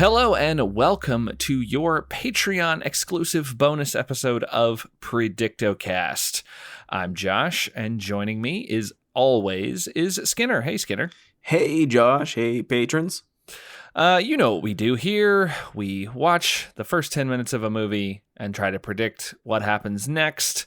Hello and welcome to your Patreon exclusive bonus episode of Predictocast. I'm Josh, and joining me is Skinner. Hey, Skinner. Hey, Josh. Hey, patrons. You know what we do here. We watch the first 10 minutes of a movie and try to predict what happens next.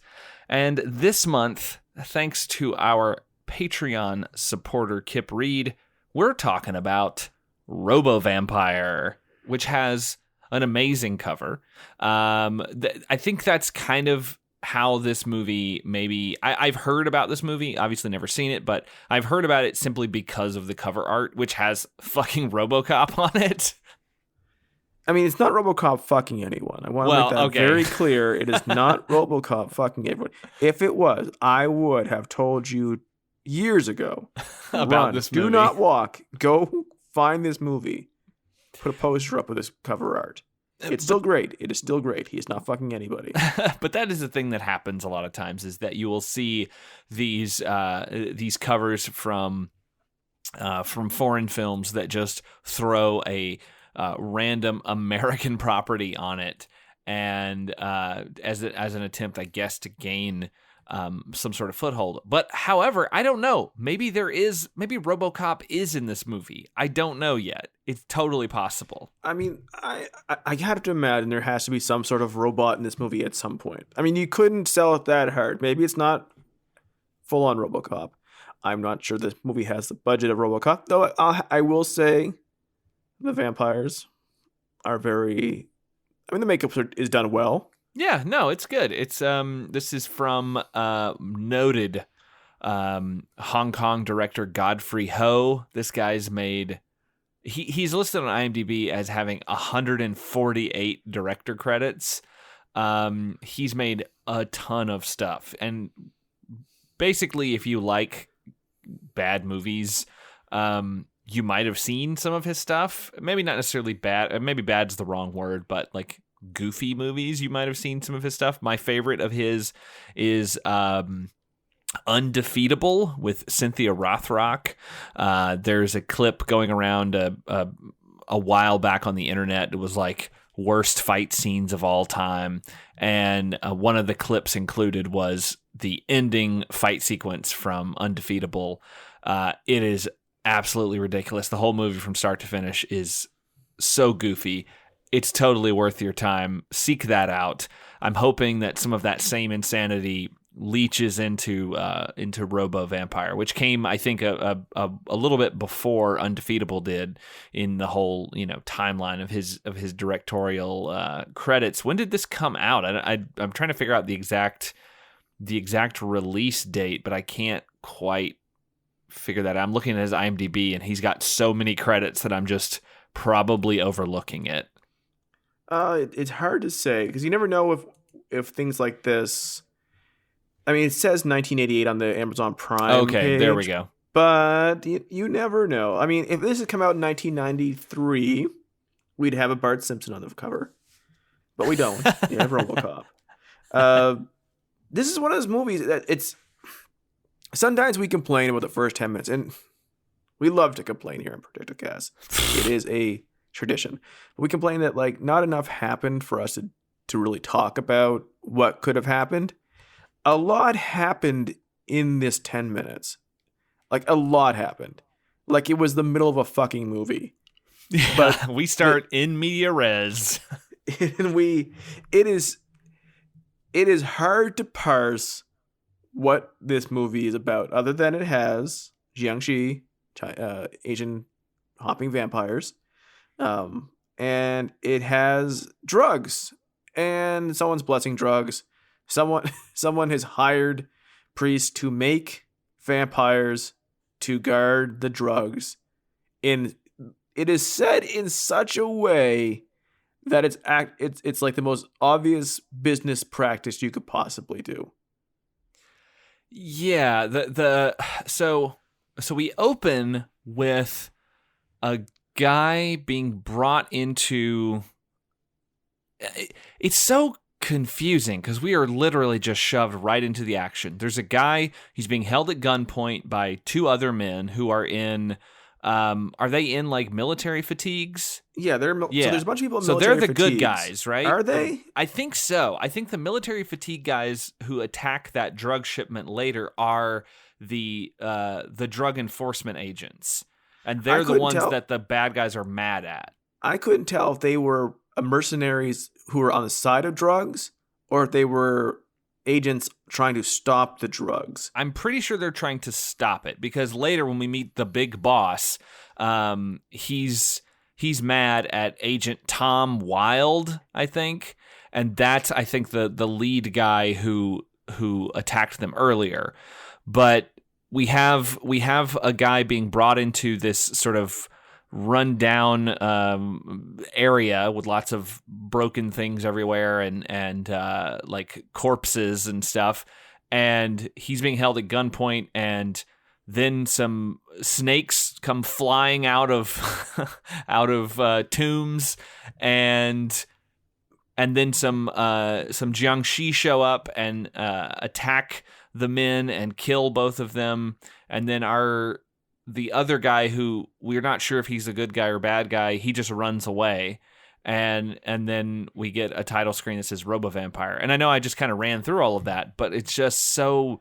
And this month, thanks to our Patreon supporter, Kip Reed, we're talking about Robo Vampire, which has an amazing cover. I think that's kind of how this movie maybe... I've heard about this movie, obviously never seen it, but I've heard about it simply because of the cover art, which has fucking RoboCop on it. I mean, it's not RoboCop fucking anyone. I want to make that very clear. It is not RoboCop fucking everyone. If it was, I would have told you years ago about this movie. Do not walk. Go find this movie. Put a poster up with this cover art. It's still great. It is still great. He is not fucking anybody. But that is the thing that happens a lot of times, is that you will see these covers from foreign films that just throw a random American property on it, and as an attempt, I guess, to gain some sort of foothold. But however, I don't know. Maybe RoboCop is in this movie. I don't know yet. It's totally possible. I mean, I have to imagine there has to be some sort of robot in this movie at some point. I mean, you couldn't sell it that hard. Maybe it's not full on RoboCop. I'm not sure this movie has the budget of RoboCop, though. I will say the vampires are very... I mean, the makeup is done well. Yeah, no, it's good. It's this is from noted Hong Kong director Godfrey Ho. This guy's made... He's listed on IMDb as having 148 director credits. He's made a ton of stuff. And basically, if you like bad movies, you might have seen some of his stuff. Maybe not necessarily bad. Maybe bad's the wrong word, but like goofy movies, you might have seen some of his stuff. My favorite of his is Undefeatable with Cynthia Rothrock. There's a clip going around a while back on the internet. It was like worst fight scenes of all time, and one of the clips included was the ending fight sequence from Undefeatable. It is absolutely ridiculous. The whole movie from start to finish is so goofy. It's totally worth your time. Seek that out. I'm hoping that some of that same insanity leeches into Robo Vampire, which came, I think, a little bit before Undefeatable did in the whole timeline of his directorial credits. When did this come out? I'm trying to figure out the exact release date, but I can't quite figure that out. I'm looking at his IMDb, and he's got so many credits that I'm just probably overlooking it. It's hard to say because you never know if things like this. I mean, it says 1988 on the Amazon Prime page, there we go. But you never know. I mean, if this had come out in 1993, we'd have a Bart Simpson on the cover. But we don't. We have RoboCop. This is one of those movies that it's... Sometimes we complain about the first 10 minutes, and we love to complain here on Predictocast. It is a tradition. We complain that like not enough happened for us to really talk about what could have happened. A lot happened in this 10 minutes. Like, a lot happened. Like, it was the middle of a fucking movie. Yeah, but we start in media res. And it is hard to parse what this movie is about, other than it has Jiangxi, Asian hopping vampires, and it has drugs, and someone's blessing drugs. Someone has hired priests to make vampires to guard the drugs. And it is said in such a way that it's like the most obvious business practice you could possibly do. Yeah, so we open with a guy being brought into... It's so confusing because we are literally just shoved right into the action. There's a guy, he's being held at gunpoint by two other men who are in Are they in like military fatigues? Yeah, so there's a bunch of people in so military they're the fatigues. good guys, right? Are they? I think so. I think the military fatigue guys who attack that drug shipment later are the drug enforcement agents, and they're the ones that the bad guys are mad at. I couldn't tell if they were mercenaries who were on the side of drugs or if they were agents trying to stop the drugs. I'm pretty sure they're trying to stop it, because later when we meet the big boss, he's mad at Agent Tom Wilde, I think, and that's, I think, the lead guy who attacked them earlier. But we have a guy being brought into this sort of rundown area with lots of broken things everywhere and like corpses and stuff, and he's being held at gunpoint, and then some snakes come flying out of tombs, and then some Jiangshi show up and attack the men and kill both of them, and then the other guy, who we're not sure if he's a good guy or bad guy, he just runs away. And then we get a title screen that says Robo Vampire. And I know I just kind of ran through all of that, but it's just so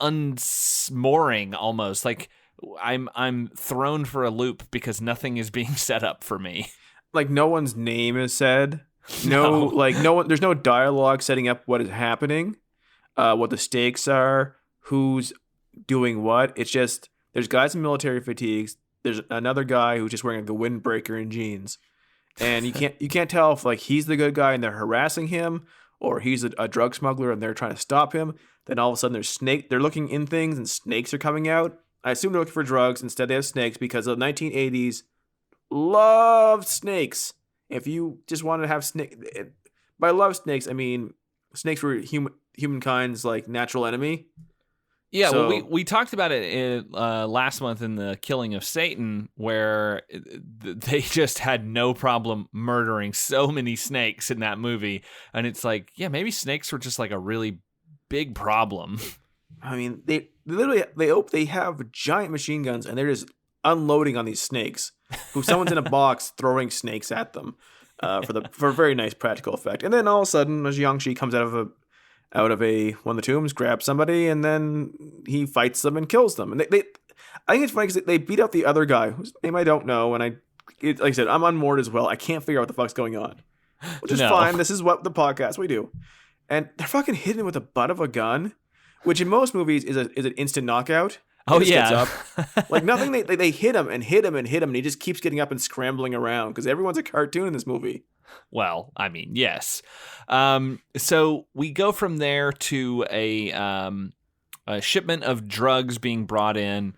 unsmooring almost. Like I'm thrown for a loop because nothing is being set up for me. Like no one's name is said. No one, there's no dialogue setting up what is happening, what the stakes are, who's doing what. It's just there's guys in military fatigues. There's another guy who's just wearing like a windbreaker and jeans, and you can't tell if like he's the good guy and they're harassing him, or he's a drug smuggler and they're trying to stop him. Then all of a sudden they're looking in things and snakes are coming out. I assume they're looking for drugs. Instead they have snakes because the 1980s loved snakes. If you just wanted to have snake, by love snakes I mean snakes were humankind's like natural enemy. Yeah, so, well, we talked about it last month in the Killing of Satan, where they just had no problem murdering so many snakes in that movie, and it's like, yeah, maybe snakes were just like a really big problem. I mean, they have giant machine guns and they're just unloading on these snakes. Who someone's in a box throwing snakes at them for a very nice practical effect, and then all of a sudden, Jiangshi comes out of one of the tombs, grabs somebody, and then he fights them and kills them. And I think it's funny because they beat up the other guy whose name I don't know, and like I said, I'm unmoored as well. I can't figure out what the fuck's going on, which is fine. This is what the podcast we do, and they're fucking hitting him with the butt of a gun, which in most movies is an instant knockout. Oh yeah, gets up. Like nothing. They hit him and hit him and hit him, and he just keeps getting up and scrambling around because everyone's a cartoon in this movie. Well, I mean, yes. So we go from there to a shipment of drugs being brought in,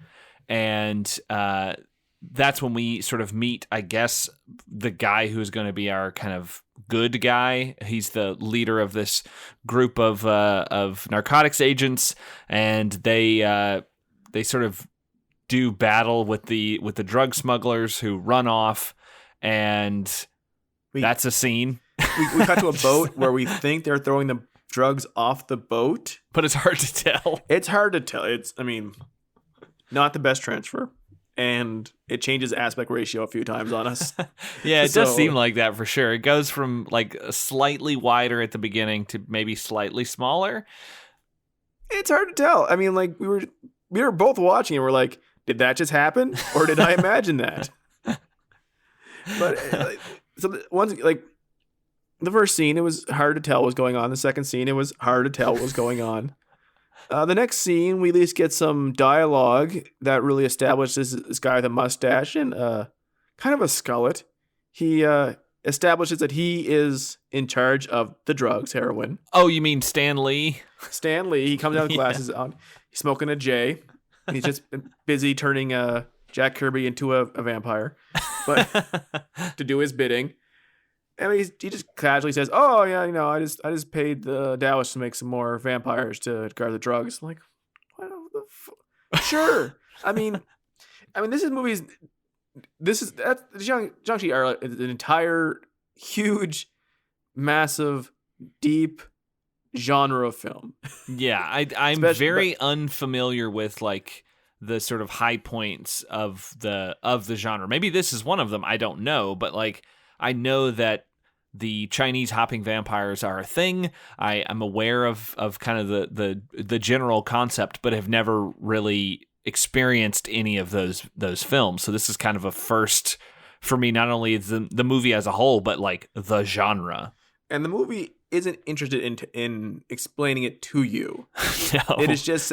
and that's when we sort of meet, I guess, the guy who's going to be our kind of good guy. He's the leader of this group of narcotics agents, and they sort of do battle with the drug smugglers who run off, and that's a scene. We cut to a boat where we think they're throwing the drugs off the boat, but it's hard to tell. It's hard to tell. I mean, not the best transfer, and it changes aspect ratio a few times on us. Yeah, it does seem like that for sure. It goes from like slightly wider at the beginning to maybe slightly smaller. It's hard to tell. I mean, like we were both watching and we're like, did that just happen, or did I imagine that? But so once, like the first scene, it was hard to tell what was going on. The second scene, it was hard to tell what was going on. The next scene, we at least get some dialogue that really establishes this guy with a mustache and kind of a skullet. He establishes that he is in charge of the drugs, heroin. Oh, you mean Stan Lee? Stan Lee. He comes out with glasses on. He's smoking a J. He's just busy turning Jack Kirby into a vampire, but to do his bidding. And he just casually says, "Oh yeah, I just paid the Taoists to make some more vampires to guard the drugs." I'm like, what the sure. I mean, this is Jiangxi are an entire, huge, massive, deep, genre of film. Yeah, I'm Especially- very unfamiliar with like the sort of high points of the genre. Maybe this is one of them. I don't know, but like I know that the Chinese hopping vampires are a thing. I'm aware of kind of the general concept, but have never really experienced any of those films. So this is kind of a first for me. Not only the movie as a whole, but like the genre. And the movie isn't interested in explaining it to you. No. It is just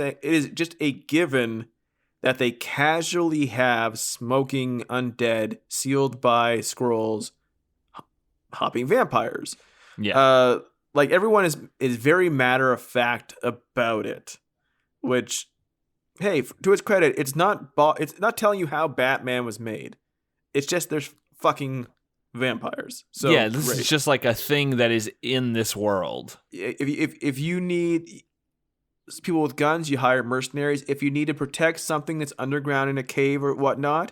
a given that they casually have smoking undead sealed by scrolls hopping vampires. Yeah. Like everyone is very matter of fact about it, which, hey, to its credit, it's not telling you how Batman was made. It's just there's fucking vampires. So yeah, this great. is just like a thing that is in this world. If you need people with guns, you hire mercenaries. If you need to protect something that's underground in a cave or whatnot,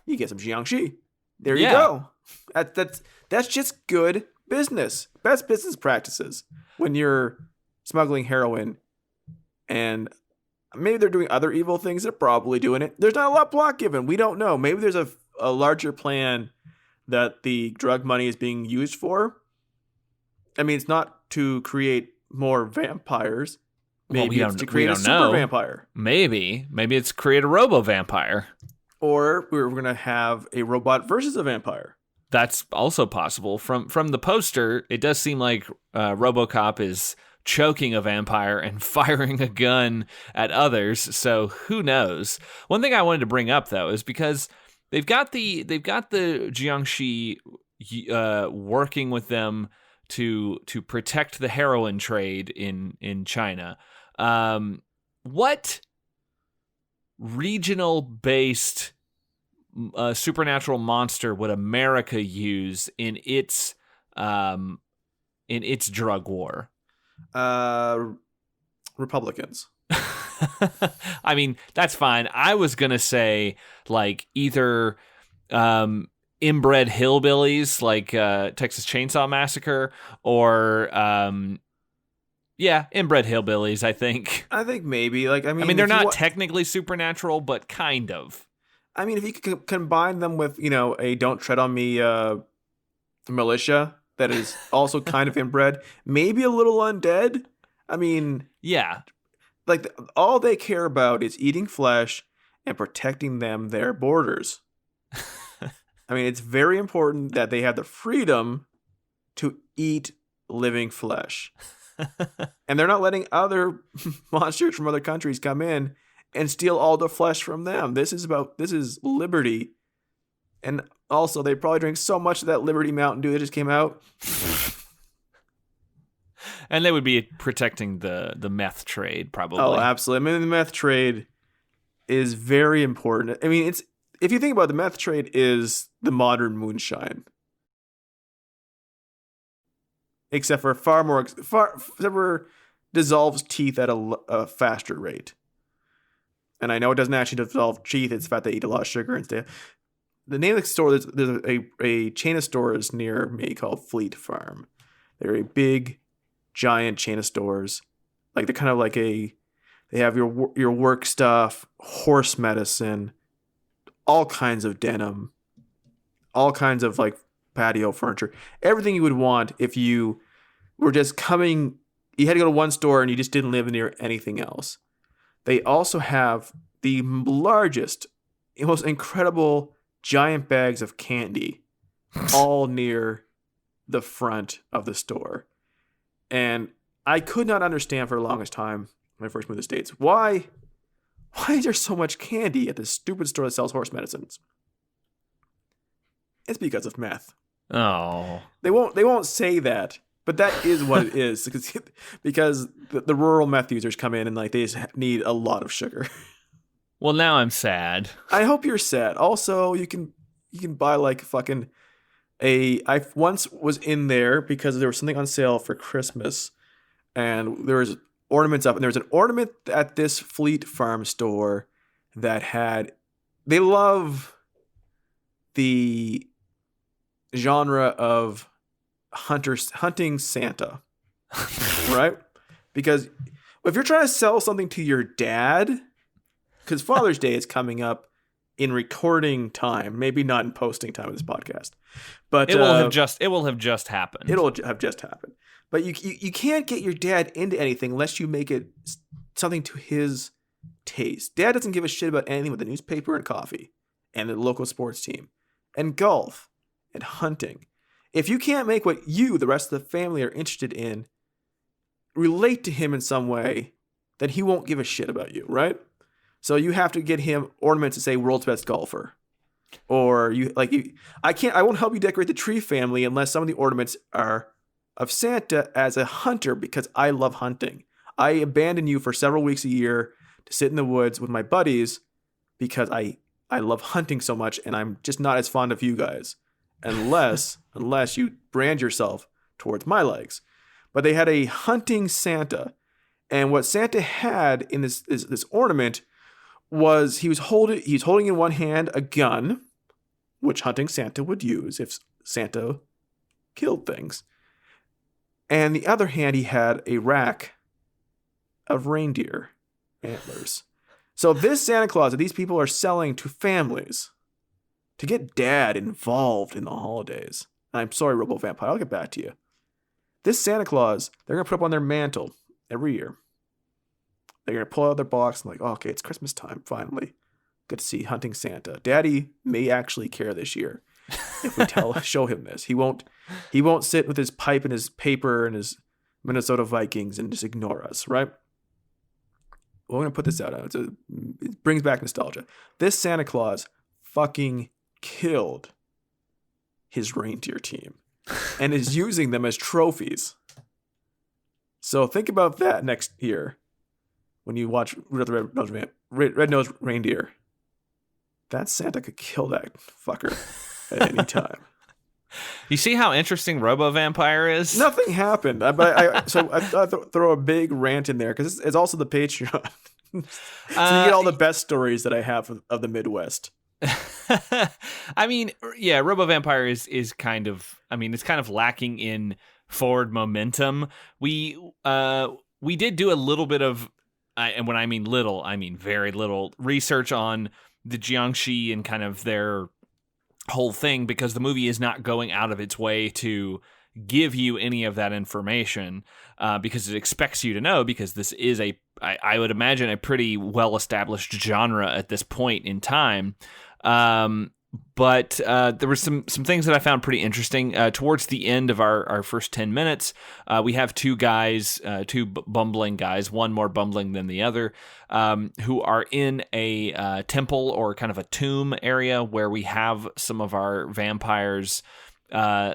you get some Jiangxi. There you go. That's just good business. Best business practices when you're smuggling heroin. And maybe they're doing other evil things. They're probably doing it. There's not a lot of plot given. We don't know. Maybe there's a larger plan that the drug money is being used for. I mean, it's not to create more vampires. Maybe it's to create a super vampire. Maybe it's create a Robo Vampire. Or we're going to have a robot versus a vampire. That's also possible. From the poster, it does seem like RoboCop is choking a vampire and firing a gun at others. So who knows? One thing I wanted to bring up though is because they've got the Jiangxi working with them to protect the heroin trade in China. What regional based supernatural monster would America use in its drug war? Republicans. I mean, that's fine. I was gonna say like either inbred hillbillies like Texas Chainsaw Massacre or inbred hillbillies. I think maybe like I mean they're not technically supernatural, but kind of. I mean, if you could combine them with a Don't Tread on Me militia that is also kind of inbred, maybe a little undead. I mean, yeah, like all they care about is eating flesh and protecting their borders. I mean, it's very important that they have the freedom to eat living flesh. And they're not letting other monsters from other countries come in and steal all the flesh from them. This is liberty. And also, they probably drink so much of that Liberty Mountain Dew that just came out. And they would be protecting the meth trade, probably. Oh, absolutely. I mean, the meth trade is very important. I mean, if you think about it, the meth trade is the modern moonshine. Except for dissolves teeth at a faster rate. And I know it doesn't actually dissolve teeth. It's the fact they eat a lot of sugar and stuff. The name of the store, there's a chain of stores near me called Fleet Farm. They're a big, giant chain of stores. Like they're kind of like they have your work stuff, horse medicine, all kinds of denim, all kinds of like patio furniture, everything you would want if you were just coming. You had to go to one store and you just didn't live near anything else. They also have the largest, most incredible giant bags of candy all near the front of the store. And I could not understand for the longest time when I first moved to the States, why is there so much candy at this stupid store that sells horse medicines? It's because of meth. Oh. They won't say that, but that is what it is because the rural meth users come in and like they just need a lot of sugar. Well, now I'm sad. I hope you're sad. Also, you can buy like fucking I once was in there because there was something on sale for Christmas and there was ornaments up and there was an ornament at this Fleet Farm store that they love the genre of hunting Santa. right? Because if you're trying to sell something to your dad, because Father's Day is coming up in recording time, maybe not in posting time of this podcast, but it will have just happened. It'll have just happened. But you can't get your dad into anything unless you make it something to his taste. Dad doesn't give a shit about anything but the newspaper and coffee and the local sports team and golf and hunting. If you can't make what you, the rest of the family, are interested in relate to him in some way, then he won't give a shit about you, right? So you have to get him ornaments that say world's best golfer. Or I won't help you decorate the tree family unless some of the ornaments are of Santa as a hunter, because I love hunting. I abandon you for several weeks a year to sit in the woods with my buddies because I love hunting so much, and I'm just not as fond of you guys unless you brand yourself towards my legs. But they had a hunting Santa, and what Santa had in this ornament was he was holding in one hand a gun, which hunting Santa would use if Santa killed things. And the other hand, he had a rack of reindeer antlers. So this Santa Claus that these people are selling to families to get dad involved in the holidays. I'm sorry, Robo Vampire, I'll get back to you. This Santa Claus, they're going to put up on their mantle every year. They're going to pull out their box and like, oh, okay, it's Christmas time, finally. Good to see hunting Santa. Daddy may actually care this year if we show him this. He won't sit with his pipe and his paper and his Minnesota Vikings and just ignore us, right? We're going to put this out. It brings back nostalgia. This Santa Claus fucking killed his reindeer team and is using them as trophies. So think about that next year when you watch Rudolph the Red-Nosed Reindeer. That Santa could kill that fucker at any time. You see how interesting Robo Vampire is? Nothing happened. But I thought I'd throw a big rant in there because it's also the Patreon. So you get all the best stories that I have of the Midwest. I mean, yeah, Robo Vampire is kind of, I mean, it's kind of lacking in forward momentum. We did do a little bit of, and when I mean little, I mean very little research on the Jiangxi and kind of their whole thing, because the movie is not going out of its way to give you any of that information, because it expects you to know, because this is I would imagine a pretty well-established genre at this point in time. But there were some things that I found pretty interesting. Towards the end of our first 10 minutes, we have two bumbling guys, one more bumbling than the other, who are in a temple or kind of a tomb area where we have some of our vampires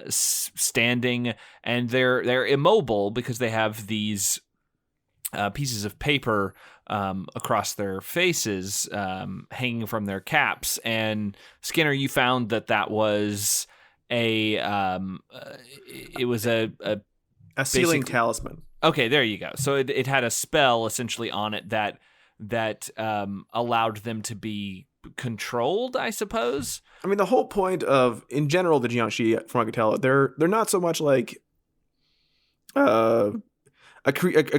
standing, and they're immobile because they have these pieces of paper across their faces, hanging from their caps. And Skinner, you found that was a sealing talisman. Okay, there you go. So it had a spell essentially on it that allowed them to be controlled, I suppose. I mean, the whole point of, in general, the Jiangxi, from what I can tell, they're not so much like a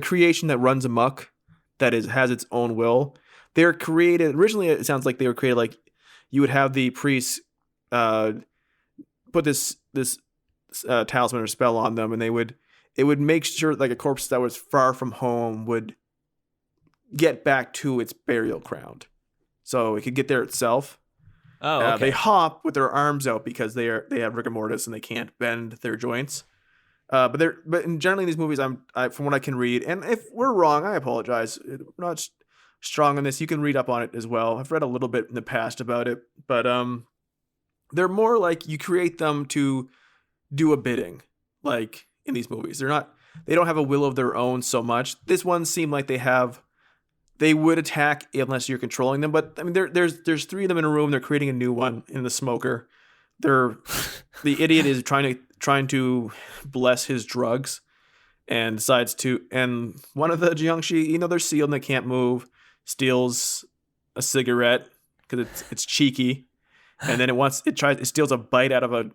creation that runs amok, that has its own will. They're created originally. It sounds like they were created like you would have the priests put this talisman or spell on them, and it would make sure like a corpse that was far from home would get back to its burial ground, so it could get there itself. Oh, okay. They hop with their arms out because they have rigor mortis and they can't bend their joints. But generally in these movies, from what I can read, and if we're wrong, I apologize. We're not strong on this. You can read up on it as well. I've read a little bit in the past about it, but they're more like you create them to do a bidding. Like in these movies, they don't have a will of their own so much. This one seemed like they would attack unless you're controlling them. But I mean, there's three of them in a room. They're creating a new one in the smoker. The idiot is trying to bless his drugs and decides to, and one of the Jiangxi, they're sealed and they can't move, steals a cigarette because it's cheeky, and then it steals a bite out of a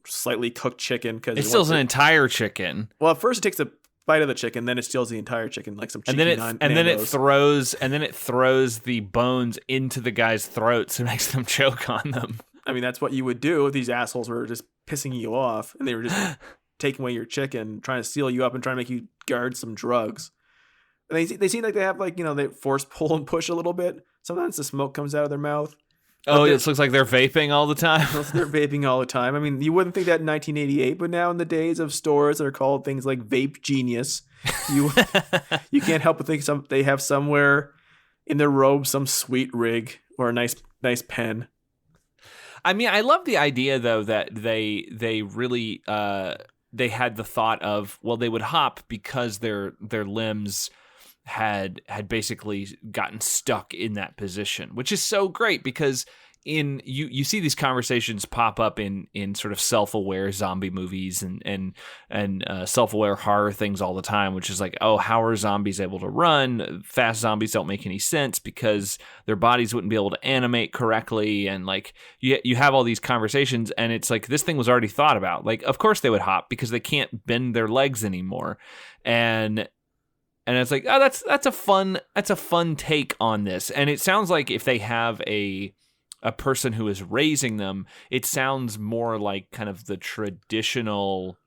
slightly cooked chicken because it steals an entire chicken. Well, at first it takes a bite of the chicken, then it steals the entire chicken, like some cheeky and then it throws the bones into the guy's throats and makes them choke on them. I mean, that's what you would do if these assholes were just pissing you off and they were just taking away your chicken, trying to steal you up and trying to make you guard some drugs. And they seem like they have, like, they force pull and push a little bit. Sometimes the smoke comes out of their mouth. Oh, it looks like they're vaping all the time. They're vaping all the time. I mean, you wouldn't think that in 1988, but now in the days of stores that are called things like Vape Genius, you can't help but think they have somewhere in their robe some sweet rig or a nice pen. I mean, I love the idea though that they really they had the thought of, well, they would hop because their limbs had basically gotten stuck in that position, which is so great because you see these conversations pop up in sort of self-aware zombie movies and self-aware horror things all the time, which is like, oh, how are zombies able to run? Fast zombies don't make any sense because their bodies wouldn't be able to animate correctly, and like you have all these conversations, and it's like this thing was already thought about. Like, of course they would hop because they can't bend their legs anymore, and it's like, oh, that's a fun take on this. And it sounds like if they have a person who is raising them, it sounds more like kind of the traditional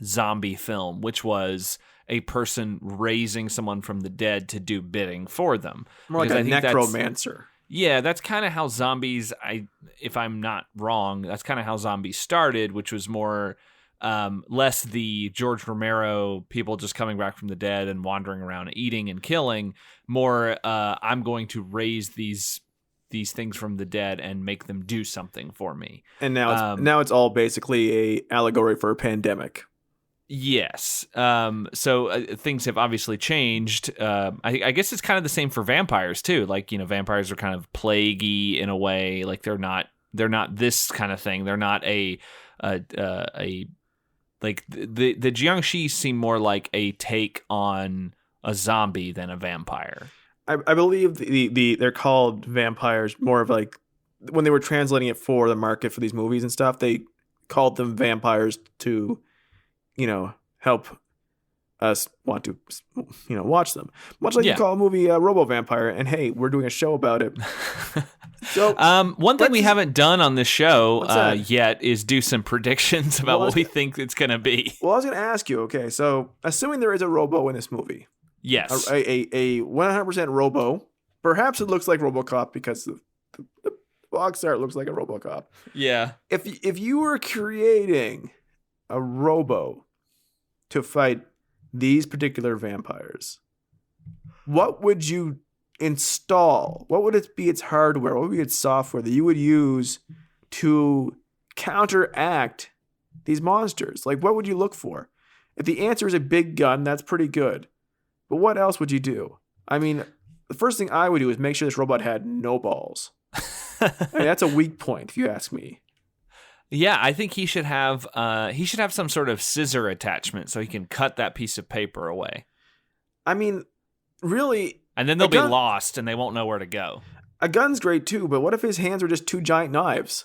zombie film, which was a person raising someone from the dead to do bidding for them. More like a necromancer. Yeah, that's kind of how zombies, if I'm not wrong, that's kind of how zombies started, which was more less the George Romero people just coming back from the dead and wandering around eating and killing, more I'm going to raise these things from the dead and make them do something for me. And now it's all basically a allegory for a pandemic. Yes. So things have obviously changed. I guess it's kind of the same for vampires too. Like, vampires are kind of plaguey in a way. Like they're not this kind of thing. They're not a like the Jiangshi seem more like a take on a zombie than a vampire. I believe they're called vampires more of like when they were translating it for the market for these movies and stuff, they called them vampires to, help us want to, watch them. Much like you call a movie Robo Vampire, and hey, we're doing a show about it. So one thing we haven't done on this show yet is do some predictions about what we think it's going to be. Well, I was going to ask you, okay, so assuming there is a Robo in this movie. Yes. A 100% Robo. Perhaps it looks like RoboCop because the box art looks like a RoboCop. Yeah. If you were creating a Robo to fight these particular vampires, what would you install? What would it be its hardware? What would be its software that you would use to counteract these monsters? Like, what would you look for? If the answer is a big gun, that's pretty good. But what else would you do? I mean, the first thing I would do is make sure this robot had no balls. I mean, that's a weak point, if you ask me. Yeah, I think he should have some sort of scissor attachment so he can cut that piece of paper away. I mean, really. And then they'll be lost and they won't know where to go. A gun's great too, but what if his hands were just two giant knives?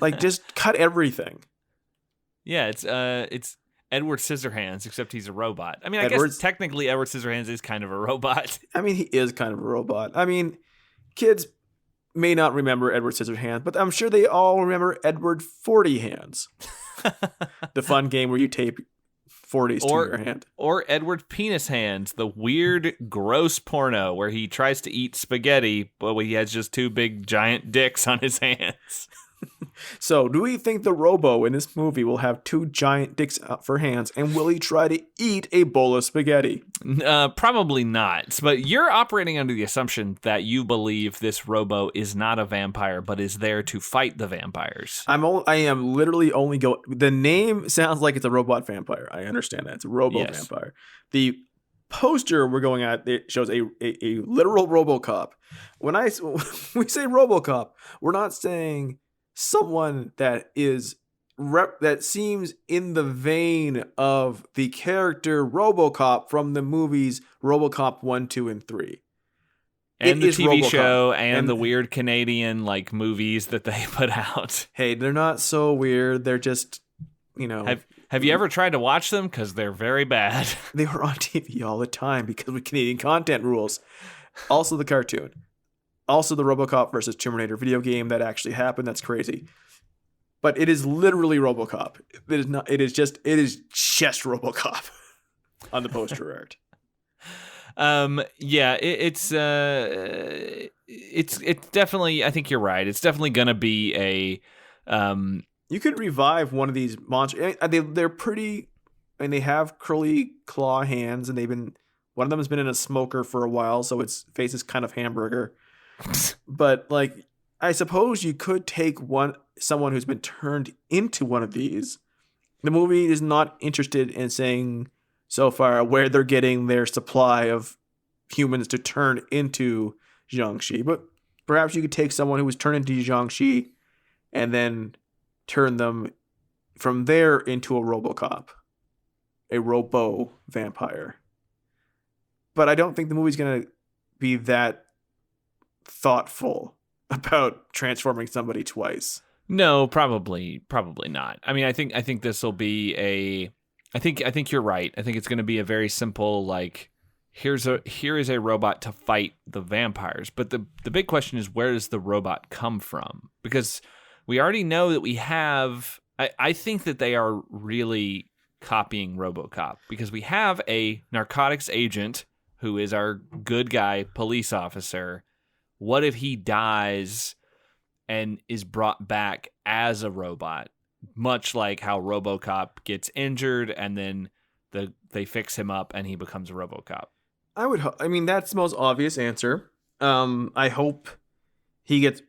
Like, just cut everything. Yeah, it's Edward Scissorhands, except he's a robot. I mean, I guess technically Edward Scissorhands is kind of a robot. I mean, he is kind of a robot. I mean, kids may not remember Edward Scissorhands, but I'm sure they all remember Edward 40 Hands. The fun game where you tape 40s to your hand. Or Edward Penis Hands, the weird, gross porno where he tries to eat spaghetti, but he has just two big, giant dicks on his hands. So, do we think the Robo in this movie will have two giant dicks for hands, and will he try to eat a bowl of spaghetti? Probably not. But you're operating under the assumption that you believe this Robo is not a vampire, but is there to fight the vampires. I am literally only going. The name sounds like it's a robot vampire. I understand that it's a Robo Vampire. The poster we're going at, it shows a literal RoboCop. When we say RoboCop, we're not saying someone that that seems in the vein of the character RoboCop from the movies RoboCop 1, 2, and 3. And the TV show and the weird Canadian movies that they put out. Hey, they're not so weird. They're just, Have you ever tried to watch them? Because they're very bad. They were on TV all the time because of Canadian content rules. Also the cartoon. Also the RoboCop versus Terminator video game that actually happened. That's crazy. But it is literally RoboCop. It is not. It is just RoboCop on the poster art. Yeah, it's definitely. I think you're right. It's definitely gonna be a. You could revive one of these monsters. They're pretty, and they have curly claw hands, and one of them has been in a smoker for a while, so its face is kind of hamburger. But like, I suppose you could take someone who's been turned into one of these. The movie is not interested in saying so far where they're getting their supply of humans to turn into Jiangxi, but perhaps you could take someone who was turned into Jiangxi and then turn them from there into a RoboCop, a Robo Vampire. But I don't think the movie's going to be that thoughtful about transforming somebody twice. No, probably not. I mean, I think this will be I think you're right. I think it's going to be a very simple, like, here is a robot to fight the vampires. But the big question is, where does the robot come from? Because we already know that we have. I think that they are really copying RoboCop, because we have a narcotics agent who is our good guy police officer. What if he dies and is brought back as a robot? Much like how RoboCop gets injured and then they fix him up and he becomes a RoboCop. I mean, that's the most obvious answer. I hope he gets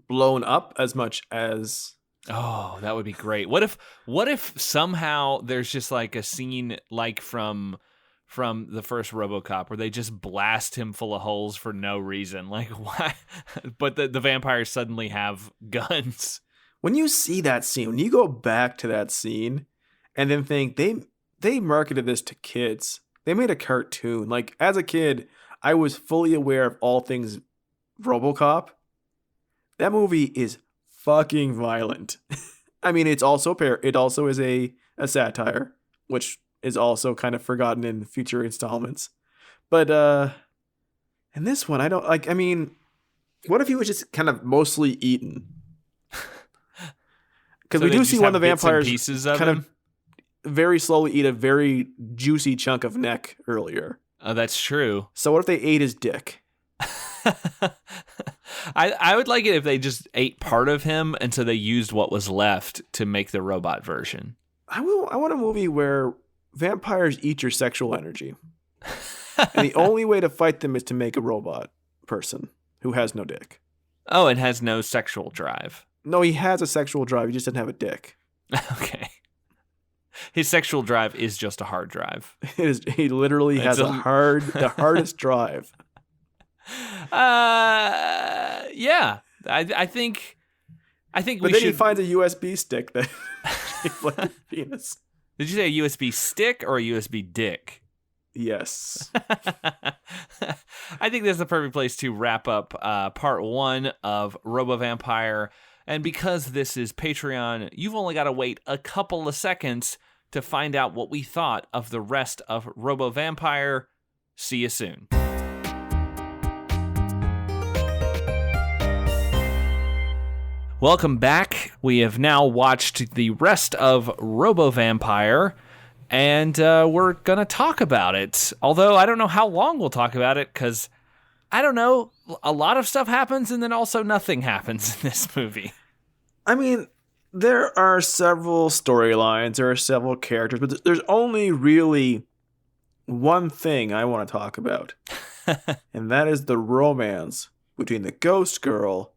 blown up as much as. Oh, that would be great. What if somehow there's just like a scene like from the first RoboCop where they just blast him full of holes for no reason? Like, why? But the vampires suddenly have guns. When you see that scene, when you go back to that scene and then think they marketed this to kids. They made a cartoon. Like, as a kid, I was fully aware of all things RoboCop. That movie is fucking violent. I mean, it also is a satire, which is also kind of forgotten in future installments. But in this one, I don't like. I mean, what if he was just kind of mostly eaten? Because we do see one of the vampires pieces of kind him? of very slowly eat a very juicy chunk of neck earlier. Oh, that's true. So what if they ate his dick? I would like it if they just ate part of him, and so they used what was left to make the robot version. I want a movie where vampires eat your sexual energy. And the only way to fight them is to make a robot person who has no dick. Oh, and has no sexual drive. No, he has a sexual drive. He just doesn't have a dick. Okay. His sexual drive is just a hard drive. He literally has the hardest drive. Yeah. I think But we then should. he finds a USB stick that shaped like a penis. Did you say a USB stick or a USB dick? Yes. I think this is the perfect place to wrap up part 1 of Robo Vampire. And because this is Patreon, you've only got to wait a couple of seconds to find out what we thought of the rest of Robo Vampire. See you soon. Welcome back. We have now watched the rest of Robo Vampire, and we're going to talk about it. Although I don't know how long we'll talk about it, because I don't know, a lot of stuff happens and then also nothing happens in this movie. I mean, there are several storylines, there are several characters, but there's only really one thing I want to talk about. And that is the romance between the ghost girl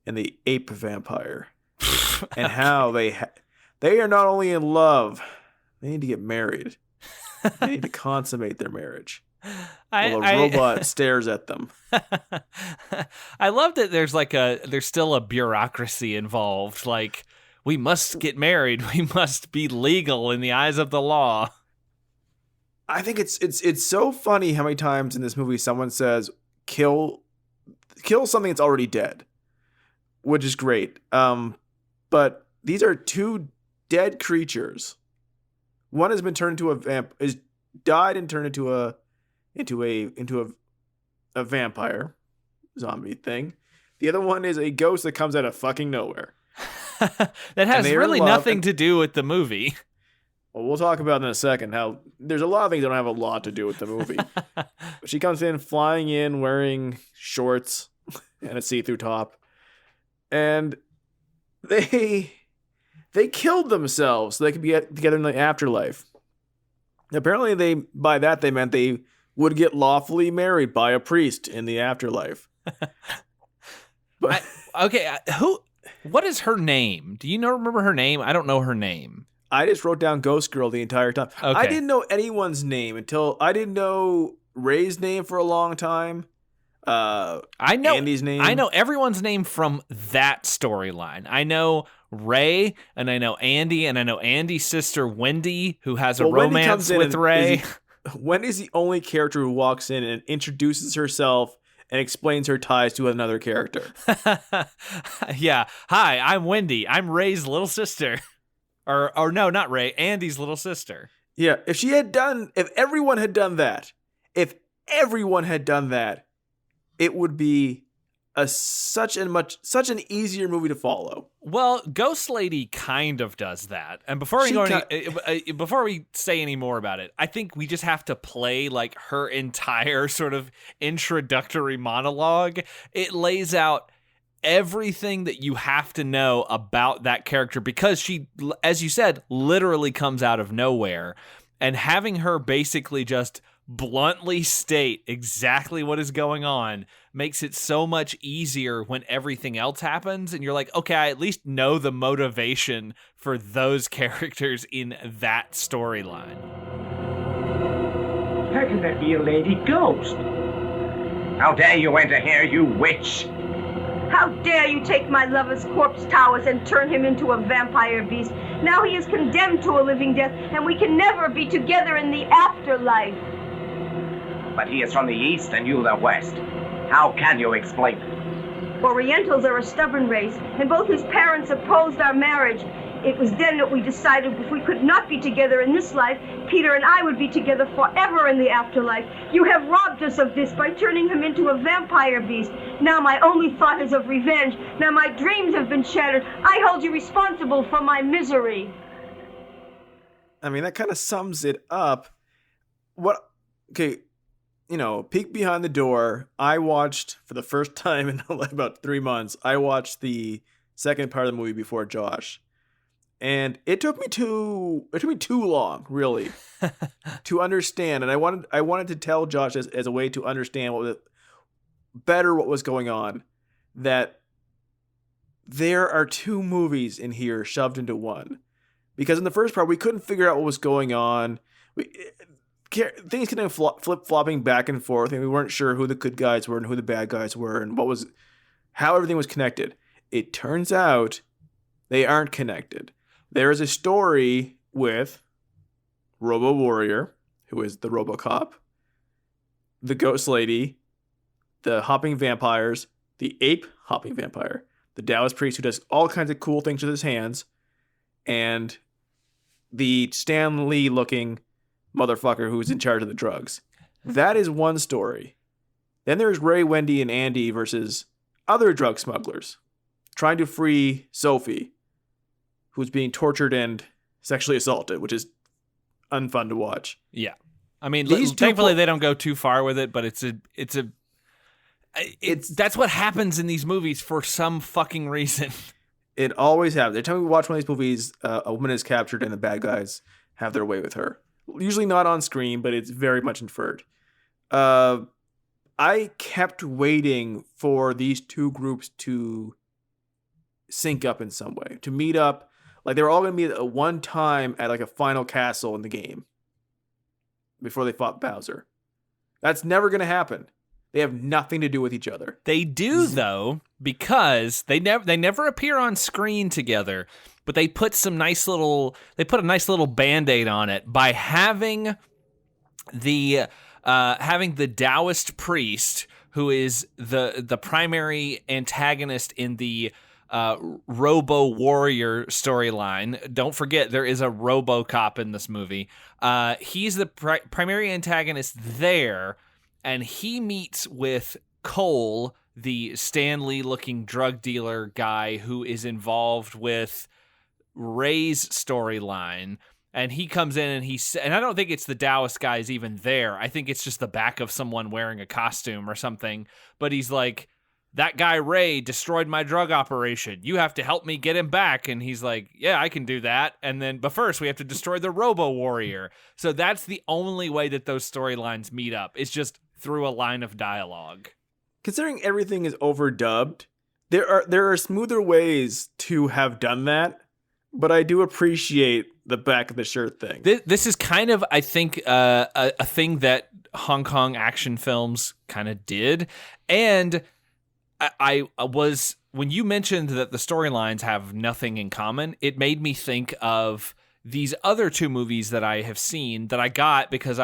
and the ape vampire. And how they are not only in love, they need to get married. They need to consummate their marriage. While a robot stares at them. I love that there's still a bureaucracy involved. Like, we must get married. We must be legal in the eyes of the law. I think it's so funny how many times in this movie someone says kill something that's already dead, which is great. But these are two dead creatures One has been turned into is died and turned into a vampire zombie thing. The other one is a ghost that comes out of fucking nowhere. That has really nothing to do with the movie. Well, we'll talk about in a second how there's a lot of things that don't have a lot to do with the movie. She comes in flying in wearing shorts and a see-through top. And they killed themselves so they could be together in the afterlife. Apparently by that they meant they would get lawfully married by a priest in the afterlife. But what is her name? Do you remember her name? I don't know her name. I just wrote down Ghost Girl the entire time. Okay. I didn't know anyone's name until I didn't know Ray's name for a long time. I know Andy's name. I know everyone's name from that storyline. I know Ray, and I know Andy, and I know Andy's sister Wendy, who has a romance with Ray. Wendy's the only character who walks in and introduces herself and explains her ties to another character. Yeah. Hi, I'm Wendy. I'm Ray's little sister. Or no, not Ray. Andy's little sister. Yeah. If everyone had done that, it would be such an easier movie to follow. Well, Ghost Lady kind of does that. And before we say any more about it, I think we just have to play like her entire sort of introductory monologue. It lays out everything that you have to know about that character because she, as you said, literally comes out of nowhere. And having her basically just bluntly state exactly what is going on makes it so much easier when everything else happens and you're like, okay, I at least know the motivation for those characters in that storyline. How can that be a lady ghost? How dare you enter here, you witch? How dare you take my lover's corpse towers and turn him into a vampire beast? Now he is condemned to a living death, and we can never be together in the afterlife. But he is from the east and you the west. How can you explain it? Orientals are a stubborn race, and both his parents opposed our marriage. It was then that we decided if we could not be together in this life, Peter and I would be together forever in the afterlife. You have robbed us of this by turning him into a vampire beast. Now my only thought is of revenge. Now my dreams have been shattered. I hold you responsible for my misery. I mean, that kind of sums it up. Peek behind the door. I watched, for the first time in about 3 months, I watched the second part of the movie before Josh. And it took me too long, really, to understand. And I wanted to tell Josh as a way to understand what was going on, that there are 2 movies in here shoved into one. Because in the first part, we couldn't figure out what was going on. Things kind of flip-flopping back and forth, and we weren't sure who the good guys were and who the bad guys were and how everything was connected. It turns out they aren't connected. There is a story with Robo Warrior, who is the RoboCop, the Ghost Lady, the Hopping Vampires, the Ape Hopping Vampire, the Taoist Priest who does all kinds of cool things with his hands, and the Stan Lee-looking motherfucker who's in charge of the drugs. That is one story. Then there's Ray, Wendy, and Andy versus other drug smugglers trying to free Sophie, who's being tortured and sexually assaulted, which is unfun to watch. Yeah. I mean, thankfully they don't go too far with it, but that's what happens in these movies for some fucking reason. It always happens. Every time we watch one of these movies, a woman is captured and the bad guys have their way with her. Usually not on screen, but it's very much inferred. I kept waiting for these 2 groups to sync up in some way, to meet up. Like they were all going to meet at one time at like a final castle in the game before they fought Bowser. That's never going to happen. They have nothing to do with each other. They do though, because they never appear on screen together, but they put a nice little Band-Aid on it by having the Taoist priest, who is the primary antagonist in the Robo Warrior storyline. Don't forget, there is a RoboCop in this movie. He's the primary antagonist there, and he meets with Cole, the Stanley-looking drug dealer guy who is involved with Ray's storyline. And he comes in and I don't think it's the Taoist guys even there. I think it's just the back of someone wearing a costume or something. But he's like, that guy Ray destroyed my drug operation. You have to help me get him back. And he's like, yeah, I can do that. But first we have to destroy the Robo Warrior. So that's the only way that those storylines meet up. It's just through a line of dialogue. Considering everything is overdubbed, there are smoother ways to have done that. But I do appreciate the back of the shirt thing. This is kind of, I think, a thing that Hong Kong action films kind of did. And I was, when you mentioned that the storylines have nothing in common, it made me think of these other two movies that I have seen that I got because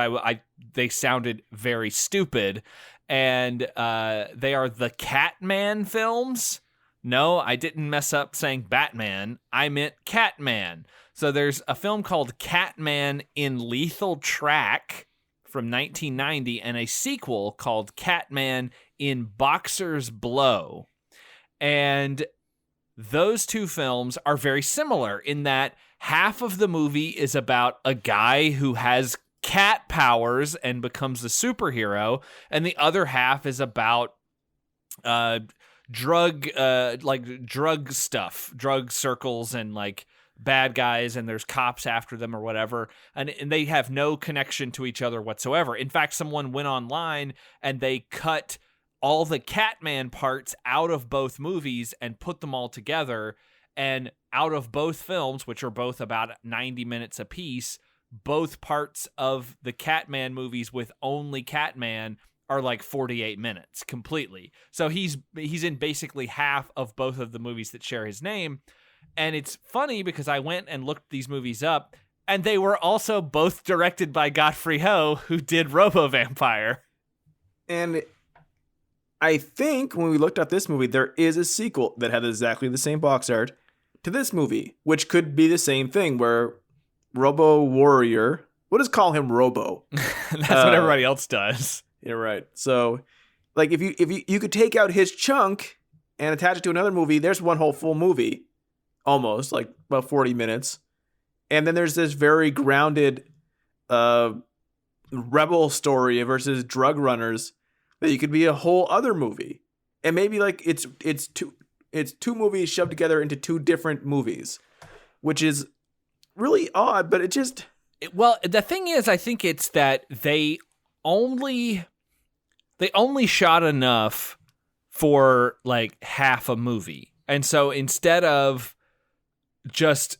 they sounded very stupid. And they are the Catman films. No, I didn't mess up saying Batman. I meant Catman. So there's a film called Catman in Lethal Track from 1990 and a sequel called Catman in Boxer's Blow. And those two films are very similar in that half of the movie is about a guy who has cat powers and becomes a superhero, and the other half is about drug stuff, drug circles and like bad guys, and there's cops after them or whatever, and they have no connection to each other whatsoever. In fact, someone went online and they cut all the Catman parts out of both movies and put them all together, and out of both films, which are both about 90 minutes apiece, both parts of the Catman movies with only Catman are like 48 minutes completely. So he's in basically half of both of the movies that share his name. And it's funny because I went and looked these movies up, and they were also both directed by Godfrey Ho, who did Robo Vampire. And I think when we looked at this movie, there is a sequel that had exactly the same box art to this movie, which could be the same thing where Robo Warrior, we'll just call him Robo. That's what everybody else does. Yeah, right. So, like, if you could take out his chunk and attach it to another movie, there's one whole full movie, almost like about 40 minutes, and then there's this very grounded rebel story versus drug runners that you could be a whole other movie, and maybe like it's two movies shoved together into two different movies, which is really odd. But well, the thing is, I think it's that they only shot enough for like half a movie. And so instead of just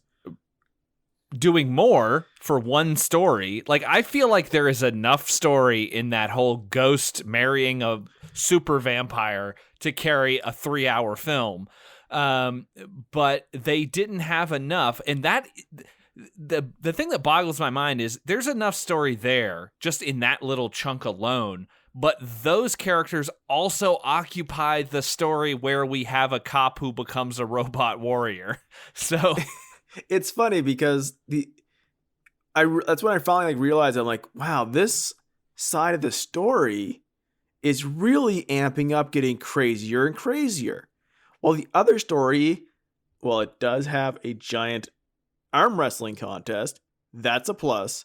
doing more for one story, like I feel like there is enough story in that whole ghost marrying a super vampire to carry a 3-hour film. But they didn't have enough. And that the thing that boggles my mind is there's enough story there just in that little chunk alone, but those characters also occupy the story where we have a cop who becomes a robot warrior. So it's funny because that's when I finally realized, I'm like, wow, this side of the story is really amping up, getting crazier and crazier. While the other story, well, it does have a giant arm wrestling contest. That's a plus.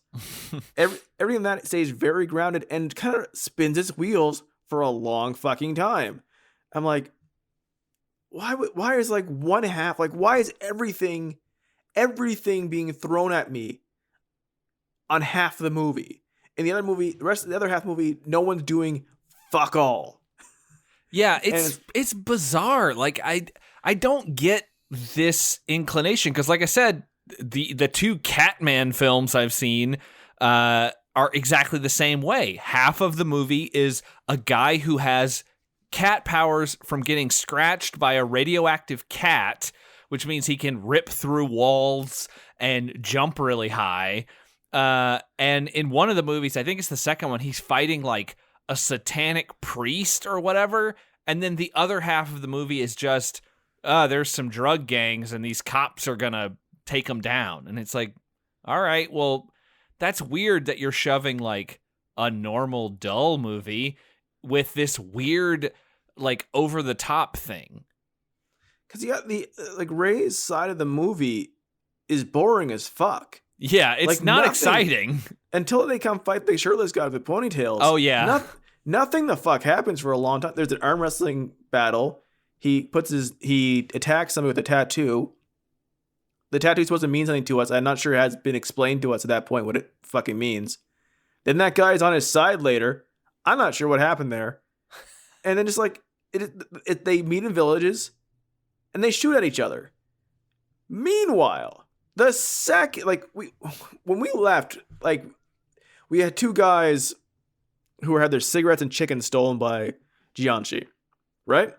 Everything in that stays very grounded and kind of spins its wheels for a long fucking time. I'm like, why is like one half, like why is everything being thrown at me on half the movie? In the other movie, the rest of the other half movie, no one's doing fuck all. Yeah, it's bizarre. Like I don't get this inclination because, like I said, the two Catman films I've seen are exactly the same way. Half of the movie is a guy who has cat powers from getting scratched by a radioactive cat, which means he can rip through walls and jump really high. And in one of the movies, I think it's the second one, he's fighting like a satanic priest or whatever. And then the other half of the movie is just there's some drug gangs and these cops are going to take them down. And it's like, all right, well, that's weird that you're shoving like a normal dull movie with this weird, like over the top thing. Because you got the like Ray's side of the movie is boring as fuck. Yeah, it's like, not exciting until they come fight the shirtless guy with ponytails. Oh yeah, nothing the fuck happens for a long time. There's an arm wrestling battle. He attacks somebody with a tattoo. The tattoo's supposed to mean something to us. I'm not sure it has been explained to us at that point what it fucking means. Then that guy's on his side later. I'm not sure what happened there. And then just like they meet in villages and they shoot at each other. Meanwhile, the second when we left, like we had two guys who had their cigarettes and chicken stolen by Jiangxi, right?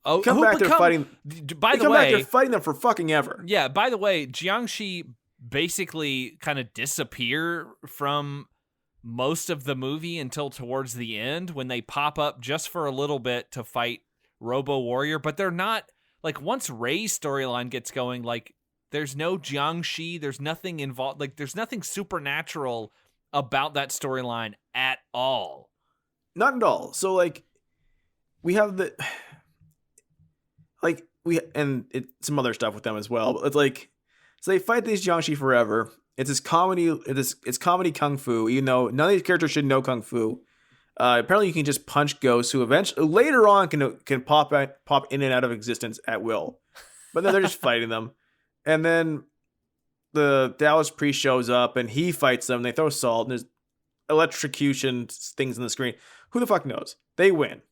Oh, come back there fighting. By the way, they're fighting them for fucking ever. Yeah. By the way, Jiangxi basically kind of disappear from most of the movie until towards the end when they pop up just for a little bit to fight Robo Warrior. But they're not like once Ray's storyline gets going, like there's no Jiangxi, there's nothing involved. Like there's nothing supernatural about that storyline at all. Not at all. So like we have some other stuff with them as well. But it's like, so they fight these Jiangxi forever. It's this comedy. It's comedy kung fu. Even though none of these characters should know kung fu. Apparently, you can just punch ghosts who eventually later on can pop in and out of existence at will. But then they're just fighting them, and then the Taoist priest shows up and he fights them. They throw salt and there's electrocution things on the screen. Who the fuck knows? They win.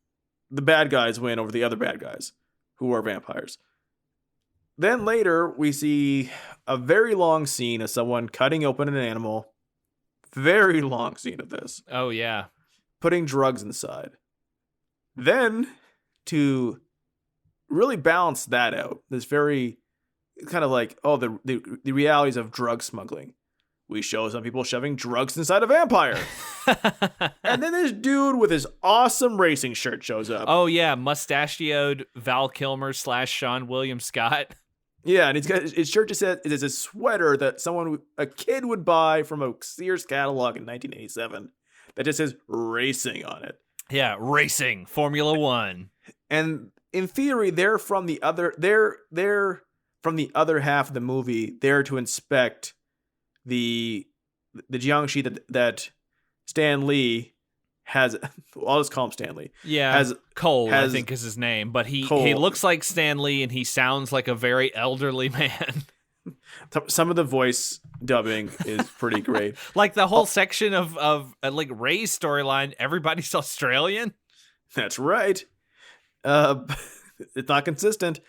The bad guys win over the other bad guys, who are vampires. Then later, we see a very long scene of someone cutting open an animal. Very long scene of this. Oh, yeah. Putting drugs inside. Then, to really balance that out, this very kind of like, the realities of drug smuggling. We show some people shoving drugs inside a vampire. And then this dude with his awesome racing shirt shows up. Oh, yeah. Mustachioed Val Kilmer / Sean William Scott. Yeah, and his shirt just says it is a sweater that a kid would buy from a Sears catalog in 1987 that just says racing on it. Yeah, racing, Formula One. And in theory, they're from the other half of the movie, there to inspect the Jiangxi that Stan Lee has. I'll just call him Stan Lee. Yeah, Cole, I think is his name, but he looks like Stan Lee and he sounds like a very elderly man. Some of the voice dubbing is pretty great. Like the whole section of like Ray's storyline, everybody's Australian. That's right. It's not consistent.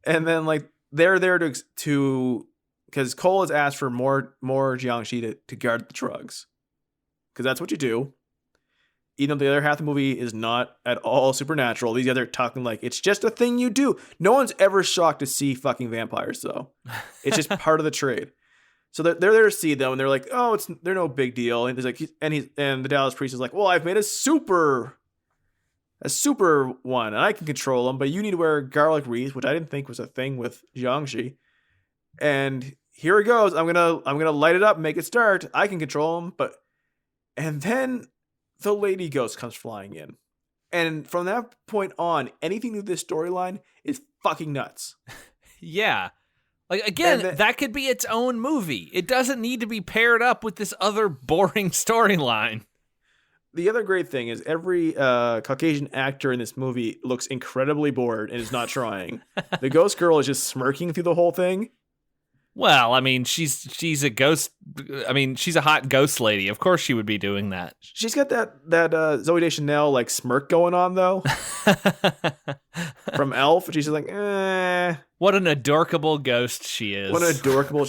And then like they're there to because Cole has asked for more Jiangxi to guard the drugs. Because that's what you do. Even though the other half of the movie is not at all supernatural, these guys are talking like it's just a thing you do. No one's ever shocked to see fucking vampires, though. It's just part of the trade. So they're there to see them, and they're like, "Oh, they're no big deal." And he's like, and the Dallas priest is like, "Well, I've made a super one, and I can control them, but you need to wear a garlic wreath," which I didn't think was a thing with Jiangxi. And here it goes. I'm gonna light it up, make it start. I can control them, and then the lady ghost comes flying in. And from that point on, anything to this storyline is fucking nuts. Yeah. Like, again, that could be its own movie. It doesn't need to be paired up with this other boring storyline. The other great thing is every Caucasian actor in this movie looks incredibly bored and is not trying. The ghost girl is just smirking through the whole thing. Well, I mean, she's a ghost. I mean, she's a hot ghost lady. Of course she would be doing that. She's got that Zooey Deschanel like smirk going on though. From Elf, she's just like, eh. What an adorable ghost she is. What an adorable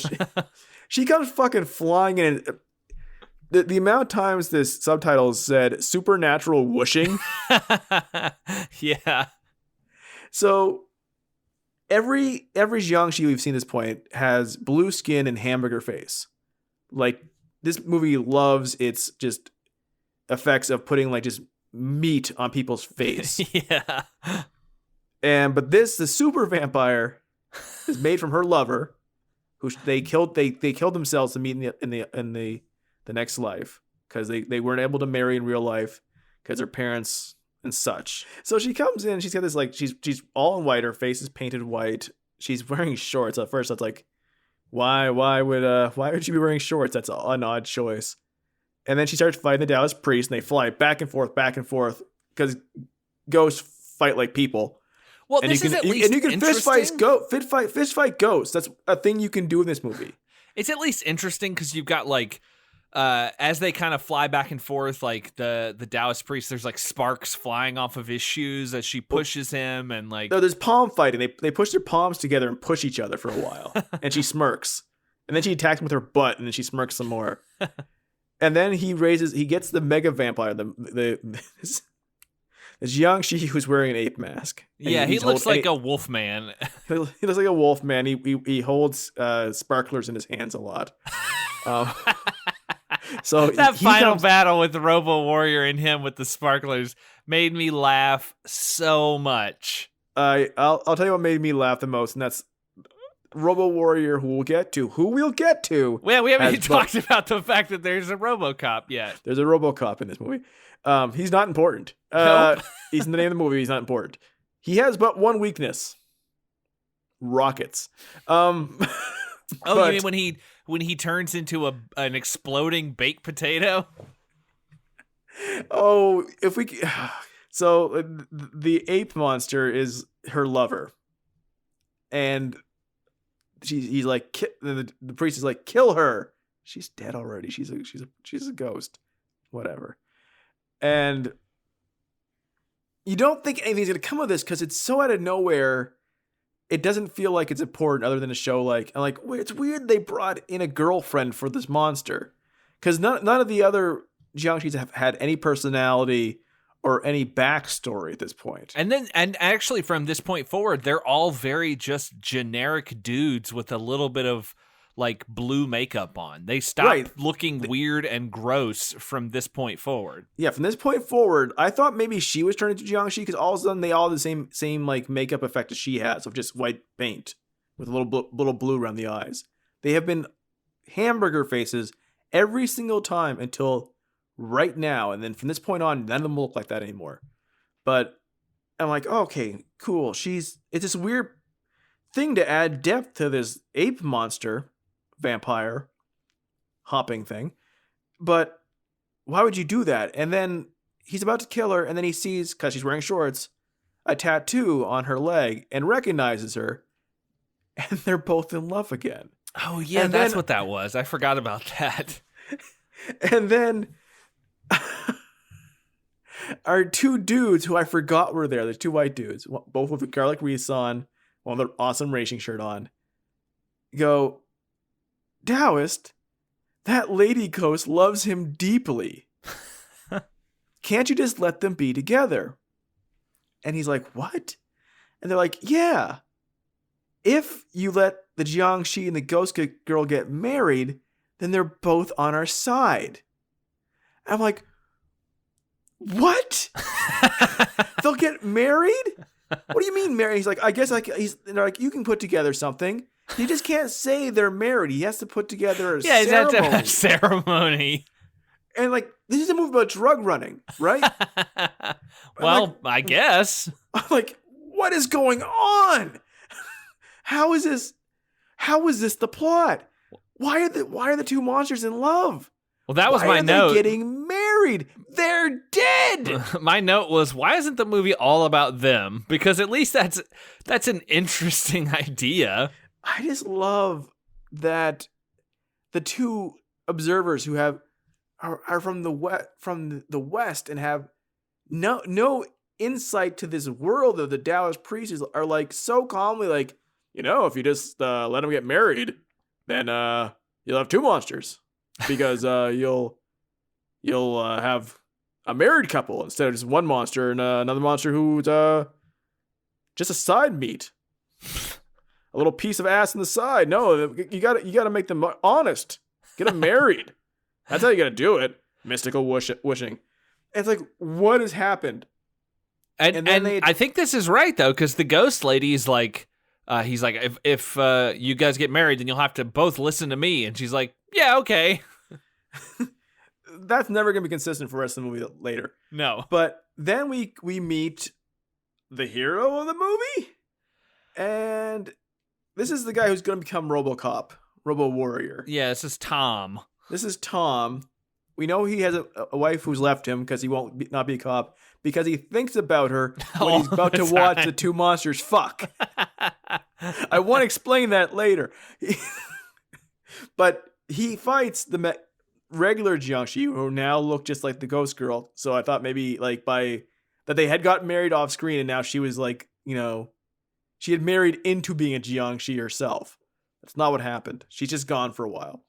she comes fucking flying in. The amount of times this subtitle said supernatural whooshing. Yeah. So every Jiangxi we've seen at this point has blue skin and hamburger face. Like this movie loves its just effects of putting like just meat on people's face. Yeah. But the super vampire is made from her lover, who they killed. They killed themselves to meet in the next life because they weren't able to marry in real life because their parents and such. So she comes in. She's got this like she's all in white. Her face is painted white. She's wearing shorts. At first, that's like, why would she be wearing shorts? That's an odd choice. And then she starts fighting the Dallas priest, and they fly back and forth because ghosts fight like people. Well, and this is at least and you can fist fight ghosts. That's a thing you can do in this movie. It's at least interesting because you've got like, as they kind of fly back and forth, like the Dallas priest, there's like sparks flying off of his shoes as she pushes him, and like no, there's palm fighting. They push their palms together and push each other for a while, and she smirks, and then she attacks him with her butt, and then she smirks some more. And then he gets the mega vampire, this Jiangxi who's wearing an ape mask. Yeah, he looks like a wolf man. He looks like a wolf man. He holds sparklers in his hands a lot. So that final battle with the Robo Warrior and him with the sparklers made me laugh so much. I'll tell you what made me laugh the most, and that's Robo Warrior, who we'll get to. Well, we haven't even talked about the fact that there's a RoboCop yet. There's a RoboCop in this movie. He's not important. Nope. He's in the name of the movie. He's not important. He has but one weakness: rockets. You mean when he turns into an exploding baked potato? Oh, if we so the ape monster is her lover, and he's like the priest is like, kill her. She's dead already. She's a ghost. Whatever. And you don't think anything's gonna come of this because it's so out of nowhere. It doesn't feel like it's important other than a show like, I'm like, wait, it's weird they brought in a girlfriend for this monster. Because none of the other Jiangxis have had any personality or any backstory at this point. And actually from this point forward, they're all very just generic dudes with a little bit of like blue makeup on. They stop looking weird and gross from this point forward. Yeah, from this point forward, I thought maybe she was turned into Jiangxi because all of a sudden they all have the same like makeup effect as she has of just white paint with a little blue around the eyes. They have been hamburger faces every single time until right now, and then from this point on, none of them look like that anymore. But I'm like, oh, okay, cool. It's this weird thing to add depth to this ape monster vampire hopping thing, but why would you do that? And then he's about to kill her, and then he sees, because she's wearing shorts, a tattoo on her leg and recognizes her, and they're both in love again. Oh yeah, and that's what that was. I forgot about that. And then our two dudes who I forgot were there, there's two white dudes, both with a garlic wreaths on, one with an awesome racing shirt on, go, Taoist, that lady ghost loves him deeply. Can't you just let them be together? And he's like, what? And they're like, yeah. If you let the Jiangxi and the ghost girl get married, then they're both on our side. I'm like, what? They'll get married? What do you mean married? He's like, I guess they're like, you can put together something. He just can't say they're married. He has to put together a ceremony. Yeah, he has to have a ceremony. And like, this is a movie about drug running, right? Well, I guess. I'm like, what is going on? How is this the plot? Why are the two monsters in love? Well, that was my note. Why are they getting married? They're dead. My note was, why isn't the movie all about them? Because at least that's an interesting idea. I just love that the two observers who are from the West and have no insight to this world of the Dallas priests are like so calmly like, if you just let them get married, then you'll have two monsters because you'll have a married couple instead of just one monster and another monster who's just a side meat. A little piece of ass in the side. No, you got to make them honest. Get them married. That's how you got to do it. Mystical wishing. And it's like, what has happened? And I think this is right though, because the ghost lady is like, he's like, if you guys get married, then you'll have to both listen to me. And she's like, yeah, okay. That's never going to be consistent for the rest of the movie later. No. But then we meet the hero of the movie. And this is the guy who's going to become RoboCop, Robo Warrior. Yeah, this is Tom. We know he has a wife who's left him because he won't not be a cop because he thinks about her when he's about to watch the two monsters fuck. I want to explain that later. But he fights the regular Jiangxi, who now look just like the ghost girl. So I thought maybe like that they had gotten married off screen and now she was like, she had married into being a Jiangxi herself. That's not what happened. She's just gone for a while.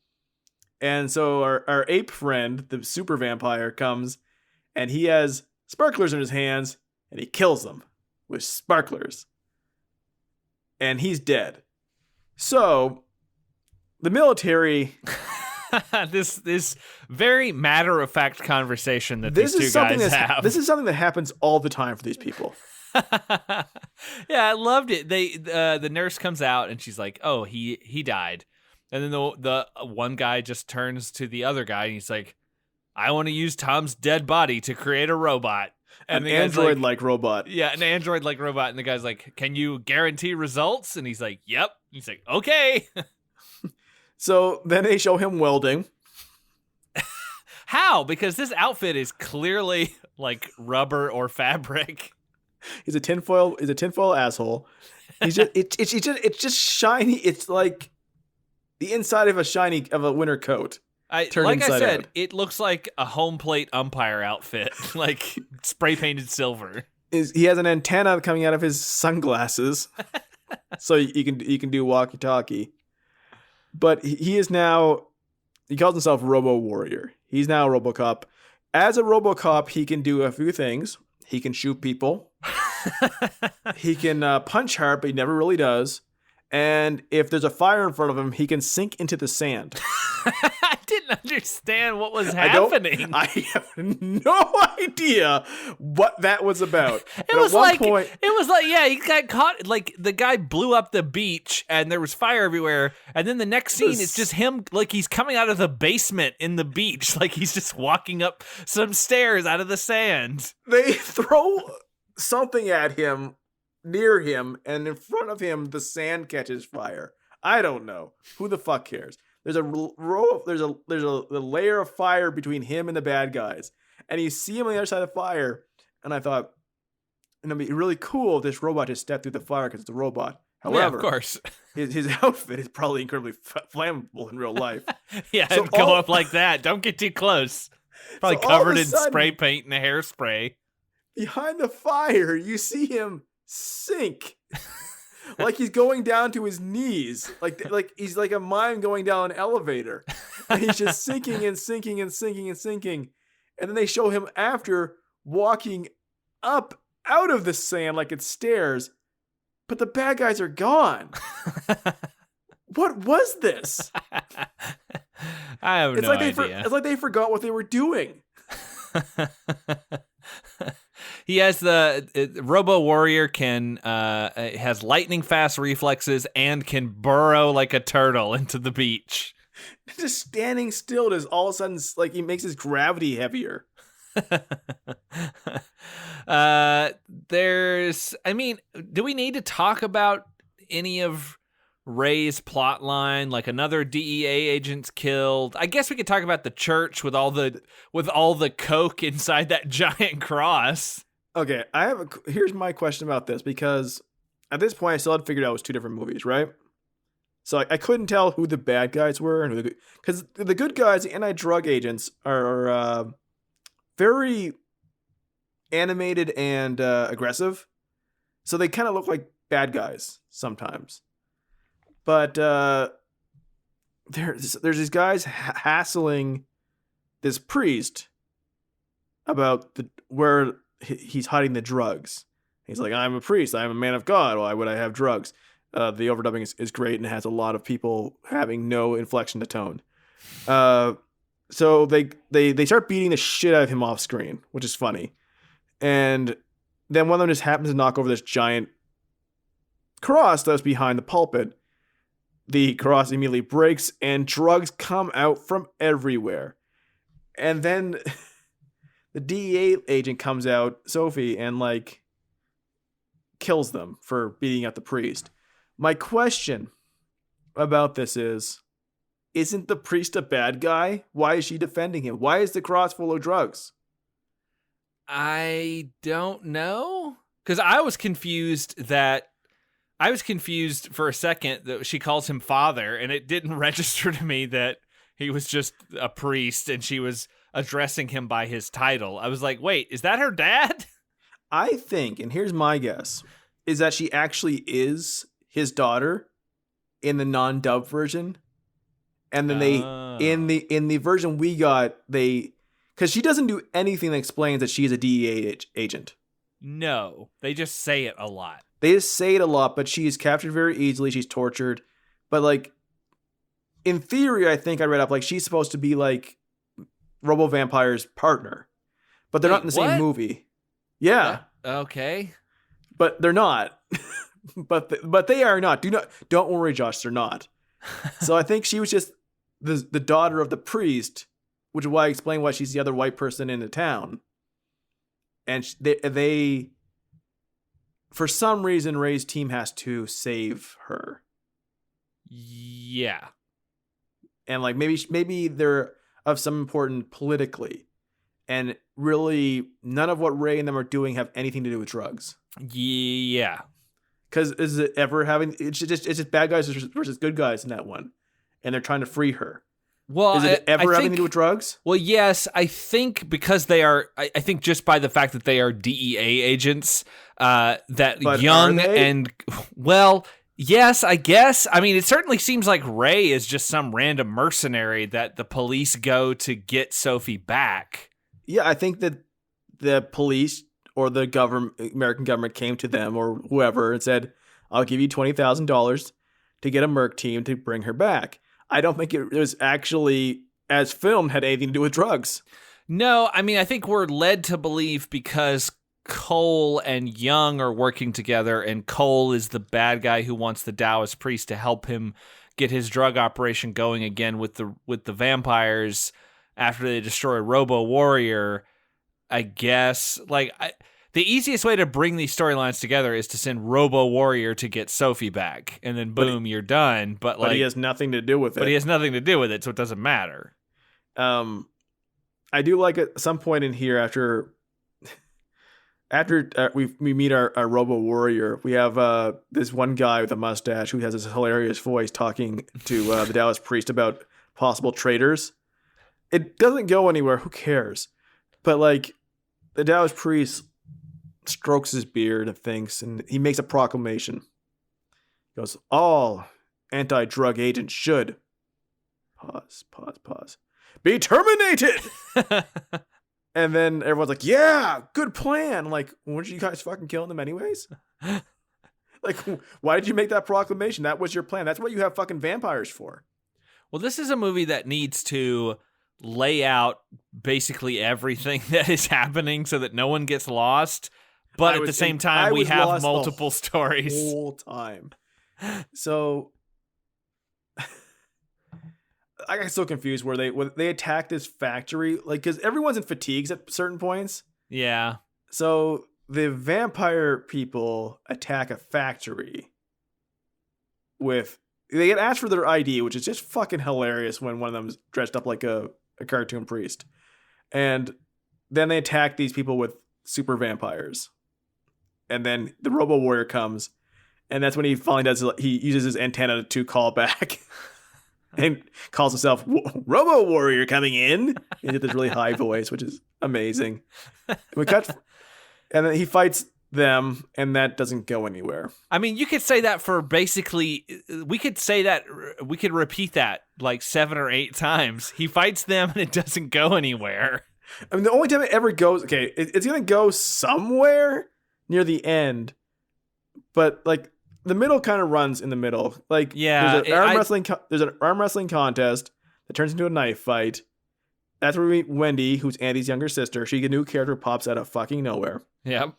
And so our ape friend, the super vampire, comes and he has sparklers in his hands and he kills them with sparklers. And he's dead. So the military... this very matter-of-fact conversation that these two guys have. This is something that happens all the time for these people. Yeah, I loved it. The nurse comes out and she's like, "Oh, he died." And then the one guy just turns to the other guy and he's like, "I want to use Tom's dead body to create a robot." And an android-like robot. Yeah, an android-like robot. And the guy's like, "Can you guarantee results?" And he's like, "Yep." He's like, "Okay." So then they show him welding. How? Because this outfit is clearly like rubber or fabric. He's a tinfoil asshole. He's just it's just shiny. It's like the inside of a winter coat. Like I said, out. It looks like a home plate umpire outfit, like spray painted silver. He has an antenna coming out of his sunglasses, so you can do walkie talkie. But he calls himself Robo Warrior. He's now a RoboCop. As a RoboCop, he can do a few things. He can shoot people. He can punch hard, but he never really does. And if there's a fire in front of him, he can sink into the sand. I didn't understand what was happening. I have no idea what that was about. It was like, yeah, he got caught. Like the guy blew up the beach and there was fire everywhere. And then the next scene, it's just him, like he's coming out of the basement in the beach. Like he's just walking up some stairs out of the sand. They throw something at him, near him, and in front of him, the sand catches fire. I don't know. Who the fuck cares? There's a layer of fire between him and the bad guys, and you see him on the other side of the fire. And I thought, it'd be really cool if this robot just stepped through the fire because it's a robot. However, yeah, of course, his outfit is probably incredibly flammable in real life. Yeah, so go up like that. Don't get too close. Probably covered in spray paint and hairspray. Behind the fire, you see him sink. Like he's going down to his knees. Like he's like a mime going down an elevator. And he's just sinking and sinking and sinking and sinking. And then they show him after walking up out of the sand like it's stairs. But the bad guys are gone. What was this? I have no idea. It's like they forgot what they were doing. He has the Robo Warrior has lightning fast reflexes and can burrow like a turtle into the beach. Just standing still does all of a sudden like he makes his gravity heavier. Do we need to talk about any of Ray's plot line? Like another DEA agent's killed. I guess we could talk about the church with all the coke inside that giant cross. Okay, here's my question about this, because at this point I still had figured out it was two different movies, right? So I couldn't tell who the bad guys were and because the good guys, the anti-drug agents, are very animated and aggressive, so they kind of look like bad guys sometimes. But there's these guys hassling this priest about where he's hiding the drugs. He's like, I'm a priest. I'm a man of God. Why would I have drugs? The overdubbing is great and has a lot of people having no inflection to tone. So they start beating the shit out of him off screen, which is funny. And then one of them just happens to knock over this giant cross that's behind the pulpit. The cross immediately breaks and drugs come out from everywhere. And then the DEA agent comes out, Sophie, and like kills them for beating up the priest. My question about this is, isn't the priest a bad guy? Why is she defending him? Why is the cross full of drugs? I don't know. Because I was confused for a second that she calls him father, and it didn't register to me that he was just a priest and she was addressing him by his title. I was like, wait, is that her dad? I think, and here's my guess, is that she actually is his daughter in the non-dub version. And then in the version we got, because she doesn't do anything that explains that she's a DEA agent. No, they just say it a lot. They just say it a lot, but she is captured very easily. She's tortured. But like, in theory, I think I read up, like, she's supposed to be like Robo Vampire's partner. But they're not in the same movie. Yeah. Okay. But they're not. but they are not. Don't worry, Josh, they're not. So I think she was just the daughter of the priest, which is why I explained why she's the other white person in the town. And they for some reason, Ray's team has to save her. Yeah. And like maybe they're of some importance politically. And really none of what Ray and them are doing have anything to do with drugs. Yeah. Because is it ever having... It's just bad guys versus good guys in that one. And they're trying to free her. Well, is it ever having to do with drugs? Well, yes. I think because they are... I think just by the fact that they are DEA agents, that but young and... Well, yes, I guess. I mean, it certainly seems like Ray is just some random mercenary that the police go to get Sophie back. Yeah, I think that the police... or the American government came to them or whoever and said, I'll give you $20,000 to get a Merc team to bring her back. I don't think it was actually, as filmed, had anything to do with drugs. No, I mean, I think we're led to believe because Cole and Young are working together and Cole is the bad guy who wants the Taoist priest to help him get his drug operation going again with the vampires after they destroy Robo Warrior. I guess, the easiest way to bring these storylines together is to send Robo Warrior to get Sophie back, and then boom, you're done. But he has nothing to do with it. But he has nothing to do with it, so it doesn't matter. I do like at some point in here after we meet our Robo Warrior, we have this one guy with a mustache who has this hilarious voice talking to the Taoist priest about possible traitors. It doesn't go anywhere. Who cares? But like, the Taoist priest strokes his beard and thinks, and he makes a proclamation. He goes, all anti-drug agents should pause, be terminated. And then everyone's like, yeah, good plan. Like, weren't you guys fucking killing them anyways? Like, why did you make that proclamation? That was your plan. That's what you have fucking vampires for. Well, this is a movie that needs to lay out basically everything that is happening so that no one gets lost. But at the same time, we have multiple stories. The whole time. So I got so confused where they attack this factory, like, because everyone's in fatigues at certain points. Yeah. So the vampire people attack a factory they get asked for their ID, which is just fucking hilarious when one of them's dressed up like a cartoon priest. And then they attack these people with super vampires. And then the Robo Warrior comes, and that's when he finally he uses his antenna to call back and calls himself Robo Warrior coming in. He did this really high voice, which is amazing. And then he fights them, and that doesn't go anywhere. I mean, you could say that for basically, we could repeat that like 7 or 8 times. He fights them and it doesn't go anywhere. I mean, the only time it ever goes, okay, it's going to go somewhere near the end, but like the middle kind of runs in the middle. Like, yeah, there's an arm wrestling contest that turns into a knife fight. That's where we meet Wendy, who's Andy's younger sister. She, a new character, pops out of fucking nowhere. Yep.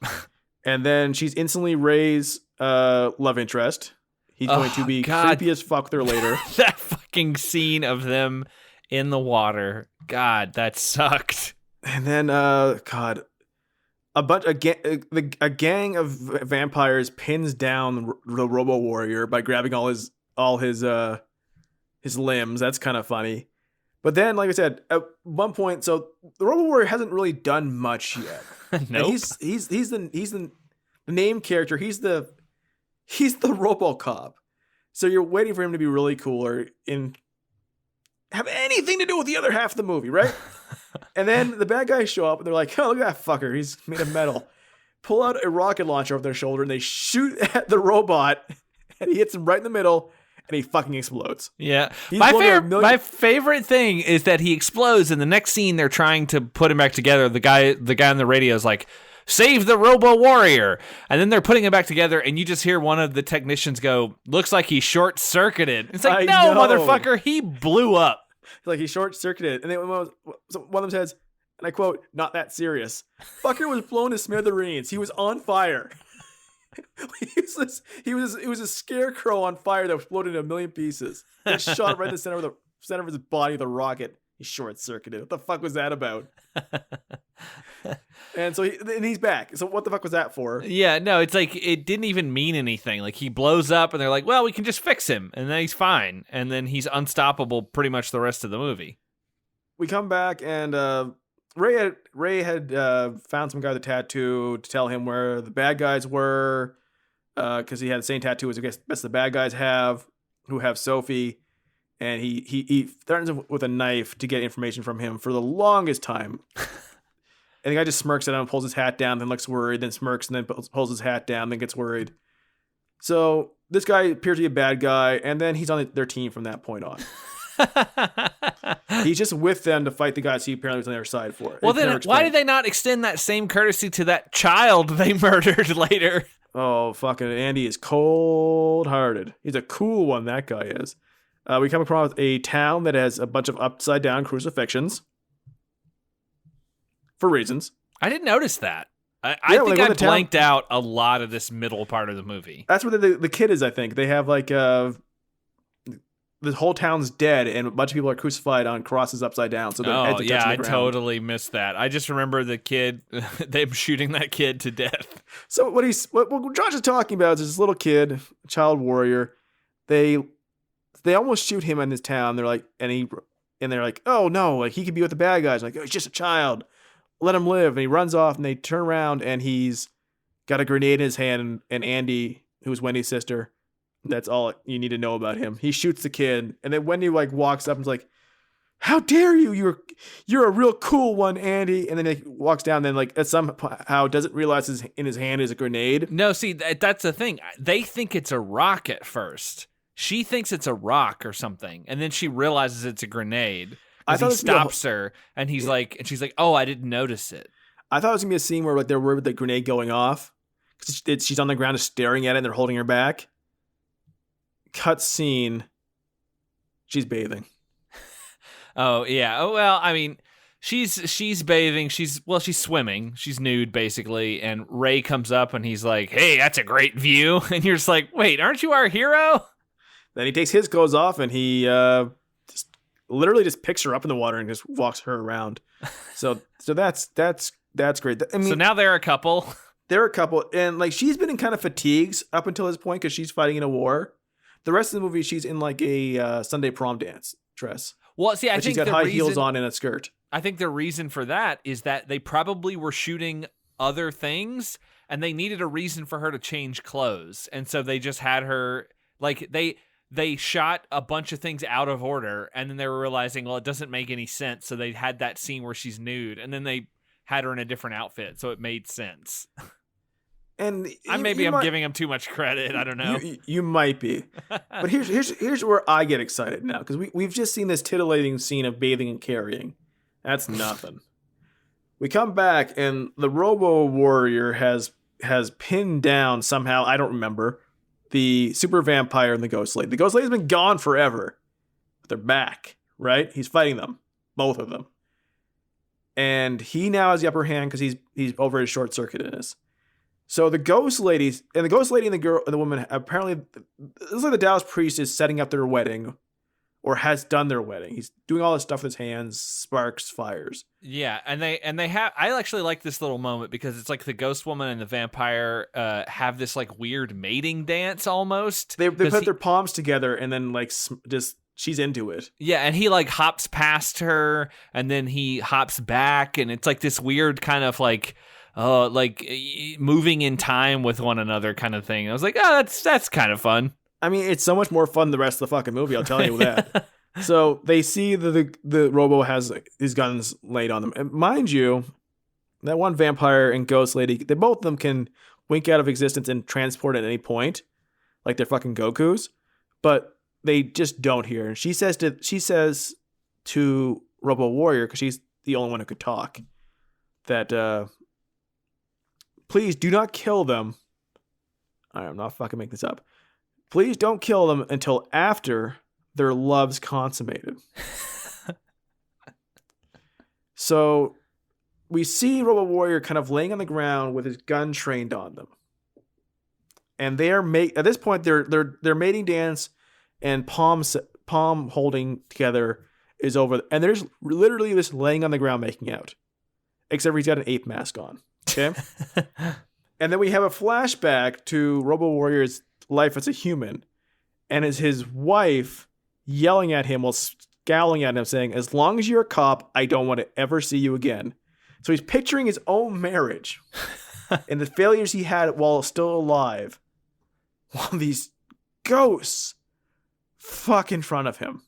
And then she's instantly Ray's love interest. He's going to be creepy as fuck with her later. That fucking scene of them in the water. God, that sucked. And then, God, a gang of vampires pins down the Robo Warrior by grabbing all his limbs. That's kind of funny. But then, like I said, at one point, so the Robo Warrior hasn't really done much yet. Nope. And he's the main character. He's the RoboCop. So you're waiting for him to be really cool or have anything to do with the other half of the movie, right? And then the bad guys show up and they're like, "Oh, look at that fucker! He's made of metal." Pull out a rocket launcher over their shoulder and they shoot at the robot, and he hits him right in the middle. And he fucking explodes. Yeah. My favorite thing is that he explodes, and the next scene they're trying to put him back together. The guy on the radio is like, "Save the Robo Warrior." And then they're putting him back together, and you just hear one of the technicians go, "Looks like he short-circuited." It's like, no, motherfucker, he blew up. Like he short-circuited. And then one of them says, and I quote, "Not that serious. Fucker was blown to smithereens. He was on fire." He was a scarecrow on fire that exploded into a million pieces. He shot right in the center of his body with a rocket. He short-circuited. What the fuck was that about? And so he's back. So what the fuck was that for? Yeah, no, it's like it didn't even mean anything. Like he blows up and they're like, "Well, we can just fix him," and then he's fine. And then he's unstoppable pretty much the rest of the movie. We come back and Ray had found some guy with a tattoo to tell him where the bad guys were, because he had the same tattoo as I guess the bad guys who have Sophie, and he threatens him with a knife to get information from him for the longest time. And the guy just smirks at him, pulls his hat down, then looks worried, then smirks, and then pulls his hat down, then gets worried. So this guy appears to be a bad guy, and then he's on their team from that point on. He's just with them to fight the guys he apparently was on their side for. Well, then why did they not extend that same courtesy to that child they murdered later? Oh, fucking Andy is cold-hearted. He's a cool one, that guy is. We come across a town that has a bunch of upside-down crucifixions. For reasons. I didn't notice that. I think I blanked out a lot of this middle part of the movie. That's where the kid is, I think. They have like the whole town's dead and a bunch of people are crucified on crosses upside down. So their heads are touching the ground. Totally missed that. I just remember the kid, them shooting that kid to death. So what Josh is talking about is this little kid, a child warrior. They almost shoot him in this town. They're like, and they're like, "Oh no, like he could be with the bad guys." Like, "Oh, he's just a child. Let him live." And he runs off and they turn around and he's got a grenade in his hand, and Andy, who's Wendy's sister, that's all you need to know about him. He shoots the kid, and then Wendy like walks up and's like, "How dare you? You're a real cool one, Andy." And then he walks down, then like somehow doesn't realize in his hand is a grenade. No, see, that's the thing. They think it's a rock at first. She thinks it's a rock or something, and then she realizes it's a grenade. He stops her, and she's like, "Oh, I didn't notice it." I thought it was gonna be a scene where like they're worried with the grenade going off, because she's on the ground just staring at it, and they're holding her back. Cut scene. She's bathing. Oh yeah. Oh well. I mean, she's bathing. She's swimming. She's nude basically. And Ray comes up and he's like, "Hey, that's a great view." And you're just like, "Wait, aren't you our hero?" Then he takes his clothes off and he literally just picks her up in the water and just walks her around. So that's great. I mean, so now they're a couple. They're a couple, and like she's been in kind of fatigues up until this point because she's fighting in a war. The rest of the movie, she's in like a Sunday prom dance dress. Well, see, I think she's got high heels on and a skirt. I think the reason for that is that they probably were shooting other things, and they needed a reason for her to change clothes, and so they just had her like they shot a bunch of things out of order, and then they were realizing, well, it doesn't make any sense, so they had that scene where she's nude, and then they had her in a different outfit, so it made sense. And I'm giving him too much credit. I don't know. You might be, but here's where I get excited now, because we've just seen this titillating scene of bathing and carrying. That's nothing. We come back and the Robo Warrior has pinned down somehow. I don't remember the super vampire and the ghost lady. The ghost lady's been gone forever, but they're back. Right? He's fighting them, both of them, and he now has the upper hand because he's over his short circuitedness. So the ghost lady and the girl and the woman apparently, it looks like the Taoist priest is setting up their wedding, or has done their wedding. He's doing all this stuff with his hands, sparks, fires. Yeah, and they have. I actually like this little moment because it's like the ghost woman and the vampire have this like weird mating dance almost. They put their palms together and then like just she's into it. Yeah, and he like hops past her and then he hops back, and it's like this weird kind of like moving in time with one another kind of thing. I was like, oh, that's kind of fun. I mean, it's so much more fun than the rest of the fucking movie, I'll tell you that. So they see the Robo has his guns laid on them. And mind you, that one vampire and ghost lady, they both of them can wink out of existence and transport at any point, like they're fucking Gokus, but they just don't hear. And she says to Robo Warrior, because she's the only one who could talk, that please do not kill them. I'm not fucking making this up. Please don't kill them until after their love's consummated. So we see Robo Warrior kind of laying on the ground with his gun trained on them. And at this point their mating dance and palm holding together is over, and they're just literally just laying on the ground making out. Except he's got an ape mask on. Okay? And then we have a flashback to Robo Warrior's life as a human, and as his wife yelling at him while scowling at him saying, as long as you're a cop, I don't want to ever see you again. So he's picturing his own marriage and the failures he had while still alive, while these ghosts fuck in front of him.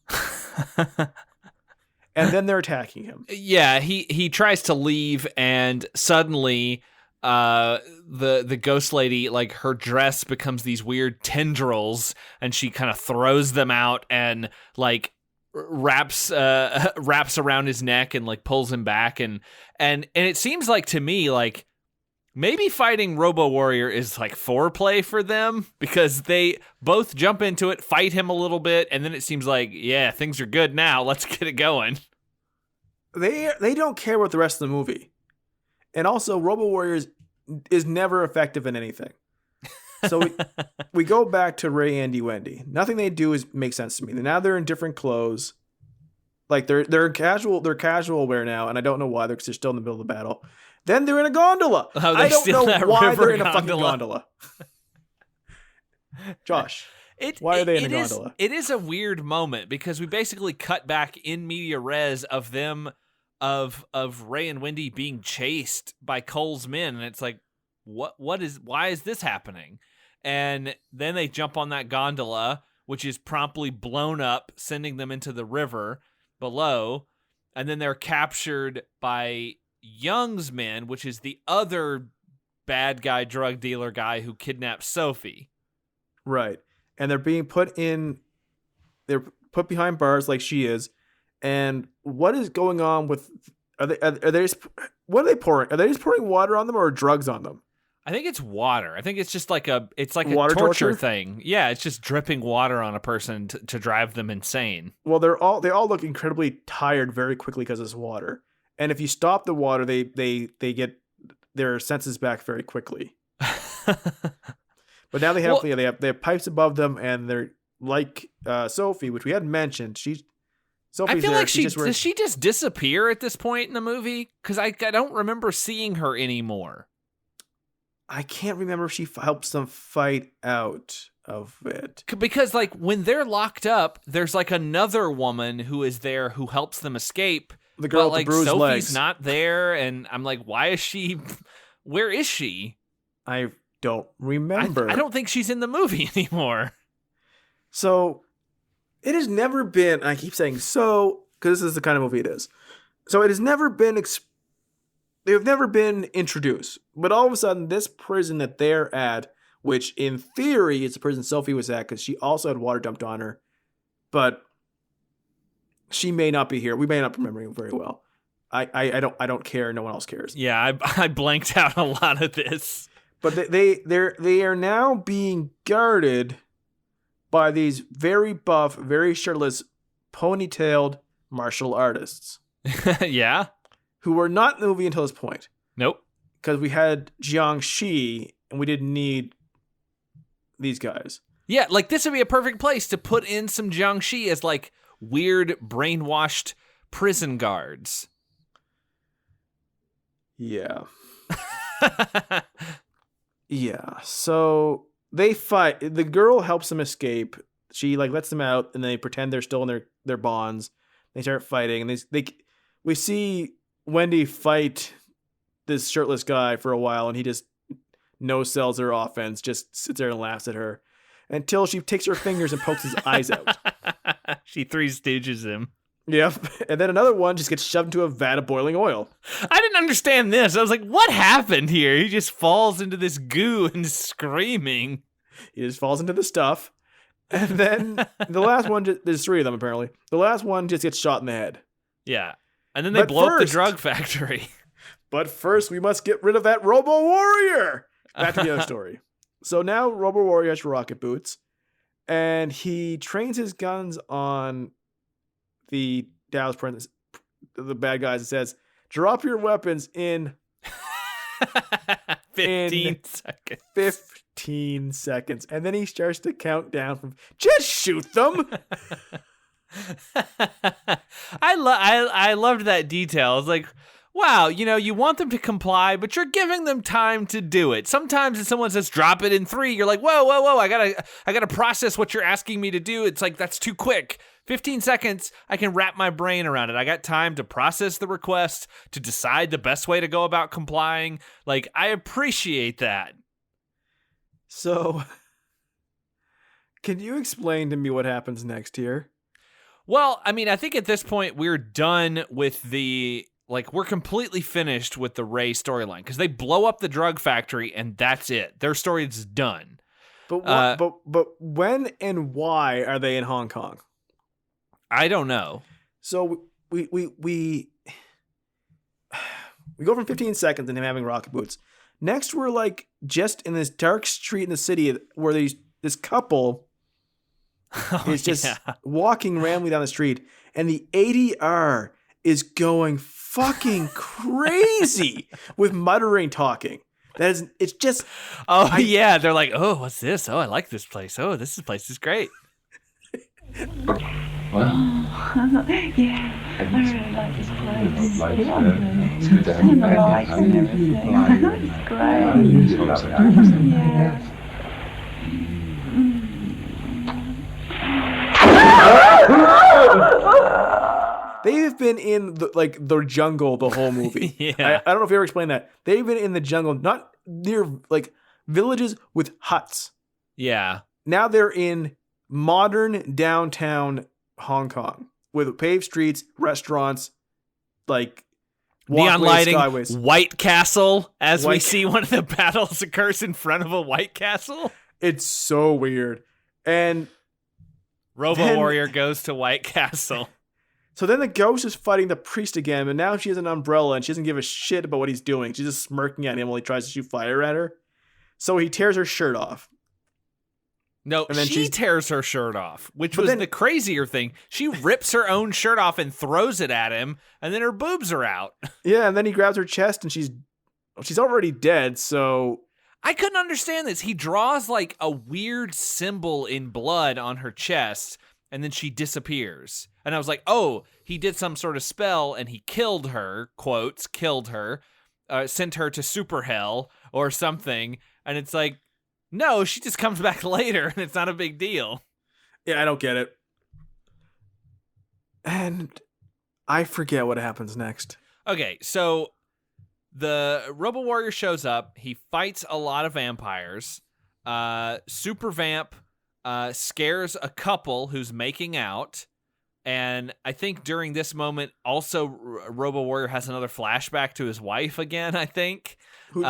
And then they're attacking him. Yeah, he tries to leave, and suddenly the ghost lady, like her dress becomes these weird tendrils, and she kind of throws them out and like wraps around his neck and like pulls him back, and it seems like to me like maybe fighting Robo Warrior is like foreplay for them, because they both jump into it, fight him a little bit, and then it seems like, yeah, things are good now, let's get it going. They don't care about the rest of the movie. And also, Robo Warrior is never effective in anything. So we go back to Ray, Andy, Wendy. Nothing they do makes sense to me. Now they're in different clothes. Like they're casual wear now, and I don't know why, because they're still in the middle of the battle. Then they're in a gondola. I don't know why they're in a fucking gondola. Josh, why are they in a gondola? It is a weird moment, because we basically cut back in media res of them, of Ray and Wendy being chased by Cole's men, and it's like, why is this happening? And then they jump on that gondola, which is promptly blown up, sending them into the river below, and then they're captured by Young's men, which is the other bad guy drug dealer guy who kidnapped Sophie. Right. And they're being put behind bars like she is. And what is going on with are they just, what are they pouring? Are they just pouring water on them, or drugs on them? I think it's water. I think it's just like a water torture thing. Yeah, it's just dripping water on a person to drive them insane. Well, they all look incredibly tired very quickly because of this water. And if you stop the water, they get their senses back very quickly. But now they have pipes above them, and they're like Sophie, which we hadn't mentioned. Sophie's I feel there. like does she just disappear at this point in the movie? Because I don't remember seeing her anymore. I can't remember if she helps them fight out of it. Because like when they're locked up, there's like another woman who is there who helps them escape. The girl but, with the bruised Sophie's legs. not there, and I'm like, why is she? Where is she? I don't remember. I don't think she's in the movie anymore. So it has never been. I keep saying so because this is the kind of movie it is. So it has never been. They've never been introduced, but all of a sudden, this prison that they're at, which in theory is the prison Sophie was at, because she also had water dumped on her, but she may not be here. We may not remember it very well. I don't care. No one else cares. Yeah, I blanked out a lot of this. But they are now being guarded by these very buff, very shirtless, ponytailed martial artists. Yeah. Who were not in the movie until this point. Nope. Because we had Jiangxi and we didn't need these guys. Yeah, like this would be a perfect place to put in some Jiangxi as like weird brainwashed prison guards. Yeah. Yeah. So they fight. The girl helps them escape. She like lets them out, and they pretend they're still in their bonds. They start fighting, and we see Wendy fight this shirtless guy for a while, and he just no-sells her offense, just sits there and laughs at her until she takes her fingers and pokes his eyes out. She Three Stooges him. Yep. And then another one just gets shoved into a vat of boiling oil. I didn't understand this. I was like, what happened here? He just falls into this goo and is screaming. He just falls into the stuff. And then the last one, there's three of them apparently. The last one just gets shot in the head. Yeah. And then they blow up the drug factory. But first, we must get rid of that Robo Warrior. Back to the other story. So now Robo Warrior has rocket boots. And he trains his guns on the Dow's Prince, the bad guys. It says, drop your weapons in 15 seconds. 15 seconds. And then he starts to count down from, just shoot them. I loved that detail. I was like, wow, you want them to comply, but you're giving them time to do it. Sometimes if someone says drop it in 3, you're like, whoa, I gotta process what you're asking me to do. It's like, that's too quick. 15 seconds, I can wrap my brain around it. I got time to process the request, to decide the best way to go about complying. Like, I appreciate that. So, can you explain to me what happens next here? Well, I mean, I think at this point we're done with we're completely finished with the Ray storyline because they blow up the drug factory and that's it. Their story is done. But when and why are they in Hong Kong? I don't know. So we go from 15 seconds and him having rocket boots. Next, we're like just in this dark street in the city where this couple is just walking randomly down the street, and the ADR is going fucking crazy with muttering talking. It's just yeah, they're like, oh, what's this? Oh, I like this place. Oh, this place is great. Well, yeah, I really like this place. like Yeah, and the lights and everything. It's great. Yeah. They've been in the jungle the whole movie. Yeah. I don't know if you ever explained that. They've been in the jungle, not near like villages with huts. Yeah. Now they're in modern downtown Hong Kong with paved streets, restaurants, like neon lighting, skyways. White Castle, we see one of the battles occurs in front of a White Castle. It's so weird. And Robo Warrior goes to White Castle. So then the ghost is fighting the priest again, and now she has an umbrella and she doesn't give a shit about what he's doing. She's just smirking at him while he tries to shoot fire at her. So he tears her shirt off. No, and then she tears her shirt off, which was the crazier thing. She rips her own shirt off and throws it at him, and then her boobs are out. Yeah, and then he grabs her chest, and she's already dead, so... I couldn't understand this. He draws like a weird symbol in blood on her chest, and then she disappears. And I was like, oh, he did some sort of spell, and he killed her, quotes, killed her, sent her to super hell or something, and it's like, no, she just comes back later, and it's not a big deal. Yeah, I don't get it. And I forget what happens next. Okay, so the Robo Warrior shows up. He fights a lot of vampires. Super Vamp scares a couple who's making out. And I think during this moment, also Robo Warrior has another flashback to his wife again, I think. They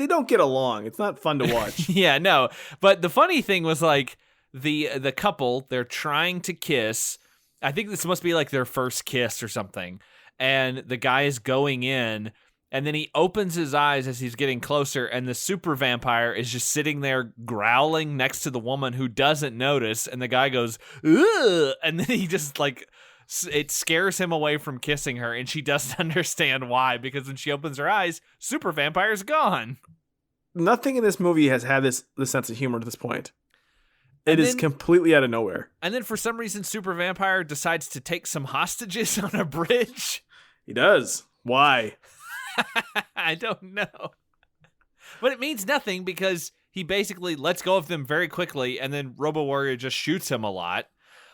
don't get along. It's not fun to watch. Yeah, no. But the funny thing was like the couple, they're trying to kiss. I think this must be like their first kiss or something. And the guy is going in, and then he opens his eyes as he's getting closer, and the super vampire is just sitting there growling next to the woman who doesn't notice, and the guy goes, ugh, and then he just like, it scares him away from kissing her, and she doesn't understand why, because when she opens her eyes, super vampire's gone. nothing in this movie has had this sense of humor to this point. It is completely out of nowhere. And then for some reason, Super Vampire decides to take some hostages on a bridge. He does. Why? I don't know. But it means nothing because he basically lets go of them very quickly, and then Robo Warrior just shoots him a lot.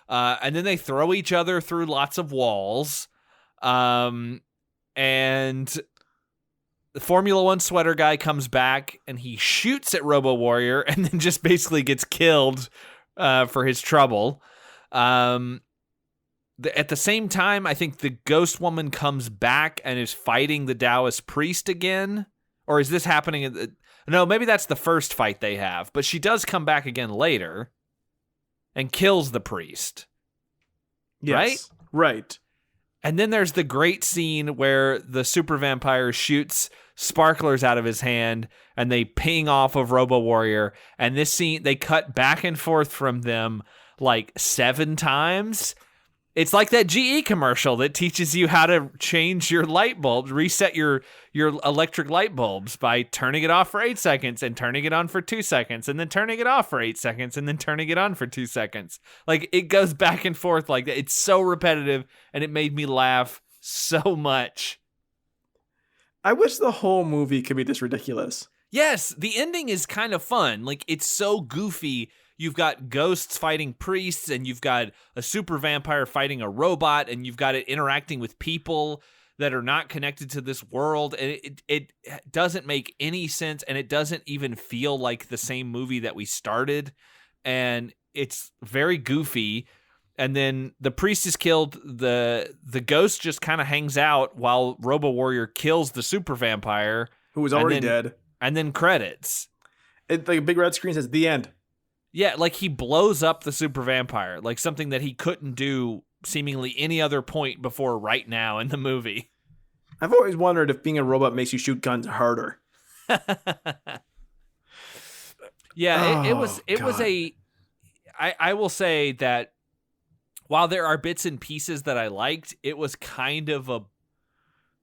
And then they throw each other through lots of walls. And the Formula One sweater guy comes back, and he shoots at Robo Warrior, and then just basically gets killed for his trouble. At the same time, I think the Ghost Woman comes back and is fighting the Taoist priest again. Or is this happening? No, maybe that's the first fight they have. But she does come back again later and kills the priest. Yes. Right. And then there's the great scene where the Super Vampire shoots sparklers out of his hand and they ping off of Robo Warrior. And this scene, they cut back and forth from them like 7 times. It's like that GE commercial that teaches you how to change your light bulbs, reset your electric light bulbs by turning it off for 8 seconds and turning it on for 2 seconds and then turning it off for 8 seconds and then turning it on for 2 seconds. Like, it goes back and forth like that. It's so repetitive, and it made me laugh so much. I wish the whole movie could be this ridiculous. Yes, the ending is kind of fun. Like, it's so goofy. You've got ghosts fighting priests, and you've got a super vampire fighting a robot, and you've got it interacting with people that are not connected to this world. And it doesn't make any sense, and it doesn't even feel like the same movie that we started. And it's very goofy. And then the priest is killed. The ghost just kind of hangs out while Robo Warrior kills the super vampire, who was already dead. And then credits. It, like a big red screen says the end. Yeah, like he blows up the super vampire, like something that he couldn't do seemingly any other point before right now in the movie. I've always wondered if being a robot makes you shoot guns harder. Yeah, it was I will say that while there are bits and pieces that I liked, it was kind of a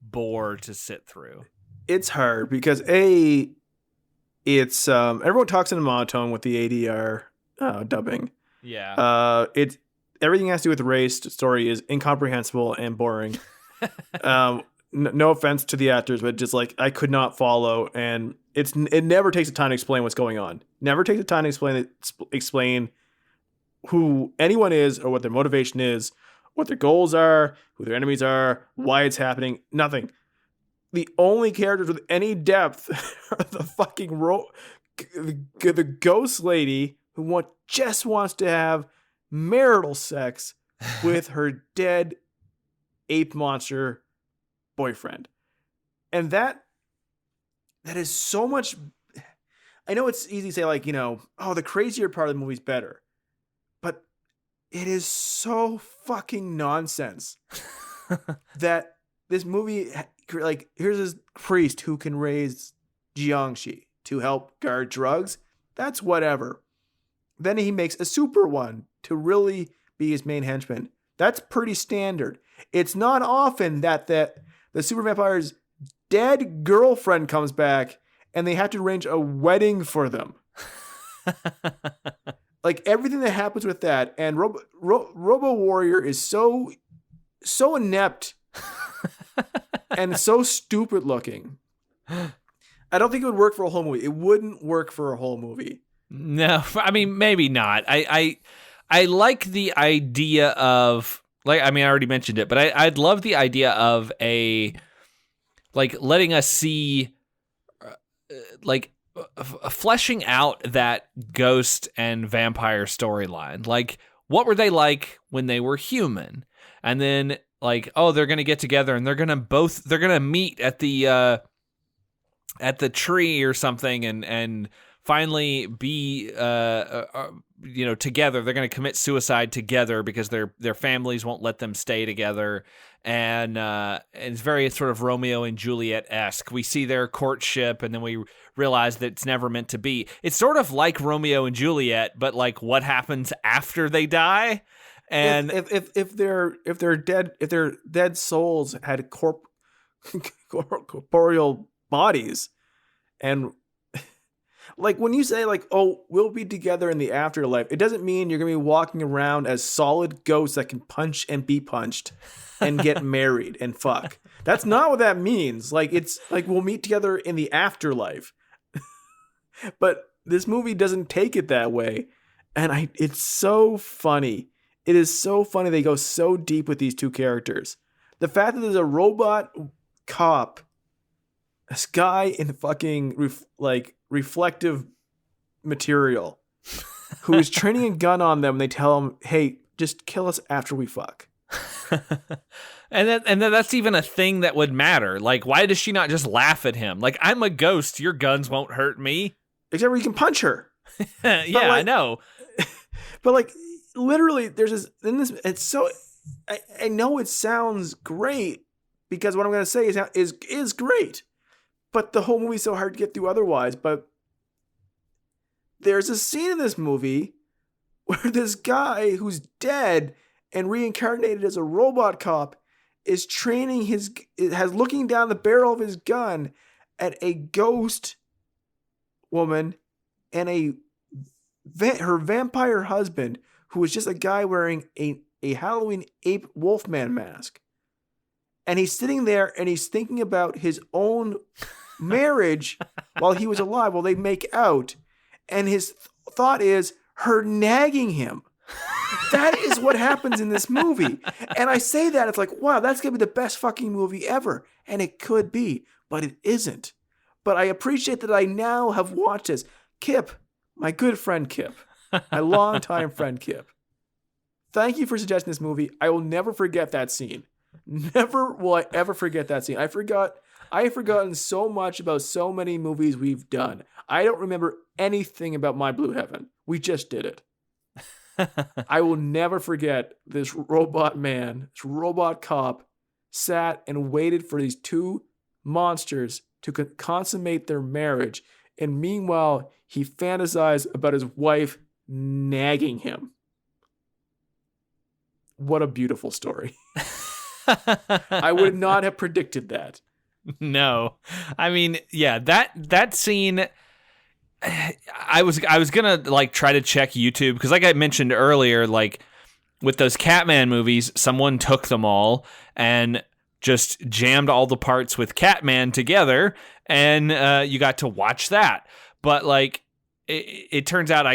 bore to sit through. It's hard because it's everyone talks in a monotone with the ADR dubbing. Yeah. It's everything has to do with the race story is incomprehensible and boring. No offense to the actors, but just like I could not follow, and it never takes the time to explain what's going on. Never takes the time to explain who anyone is or what their motivation is, what their goals are, who their enemies are, why it's happening. Nothing. The only characters with any depth are the fucking the ghost lady who just wants to have marital sex with her dead ape monster boyfriend. And that is so much. I know it's easy to say, like, the crazier part of the movie's better. But it is so fucking nonsense that this movie, like, here's this priest who can raise Jiangxi to help guard drugs. That's whatever. Then he makes a super one to really be his main henchman. That's pretty standard. It's not often that the super vampire's dead girlfriend comes back and they have to arrange a wedding for them. Like, everything that happens with that, and Robo Warrior is so inept and so stupid looking. I don't think it would work for a whole movie. It wouldn't work for a whole movie. No, I mean, maybe not. I like the idea of, like, I mean, I already mentioned it, but I'd love the idea of letting us see, fleshing out that ghost and vampire storyline. Like, what were they like when they were human? And then, like, oh, they're going to get together and they're going to meet at the tree or something and finally be, together. They're going to commit suicide together because their families won't let them stay together. And it's very sort of Romeo and Juliet-esque. We see their courtship and then we realize that it's never meant to be. It's sort of like Romeo and Juliet, but like what happens after they die. And if their dead souls had corporeal bodies, and Like when you say like, oh, we'll be together in the afterlife, it doesn't mean you're going to be walking around as solid ghosts that can punch and be punched and get married and fuck. That's not what that means. Like it's like we'll meet together in the afterlife. But this movie doesn't take it that way. And it's so funny. It is so funny they go so deep with these two characters. The fact that there's a robot cop, this guy in fucking reflective material who is training a gun on them, and they tell him, hey, just kill us after we fuck. And then that's even a thing that would matter. Like, why does she not just laugh at him? Like, I'm a ghost. Your guns won't hurt me. Except for you can punch her. Yeah, like, I know. But like, literally, there's this. In this, it's so. I know it sounds great because what I'm going to say is great, but the whole movie's so hard to get through otherwise. But there's a scene in this movie where this guy who's dead and reincarnated as a robot cop is looking down the barrel of his gun at a ghost woman and her vampire husband, who is just a guy wearing a Halloween ape wolfman mask. And he's sitting there and he's thinking about his own marriage while he was alive, while they make out. And his thought is her nagging him. That is what happens in this movie. And I say that, it's like, wow, that's going to be the best fucking movie ever. And it could be, but it isn't. But I appreciate that I now have watched this. Kip, my good friend Kip, my longtime friend Kip, thank you for suggesting this movie. I will never forget that scene. Never will I ever forget that scene. I have forgotten so much about so many movies we've done. I don't remember anything about My Blue Heaven. We just did it. I will never forget this robot man, this robot cop, sat and waited for these two monsters to consummate their marriage. And meanwhile, he fantasized about his wife nagging him. What a beautiful story. I would not have predicted that. No. I mean, yeah, that scene, I was gonna like try to check YouTube because like I mentioned earlier, like with those Catman movies, someone took them all and just jammed all the parts with Catman together, and you got to watch that. But like, it turns out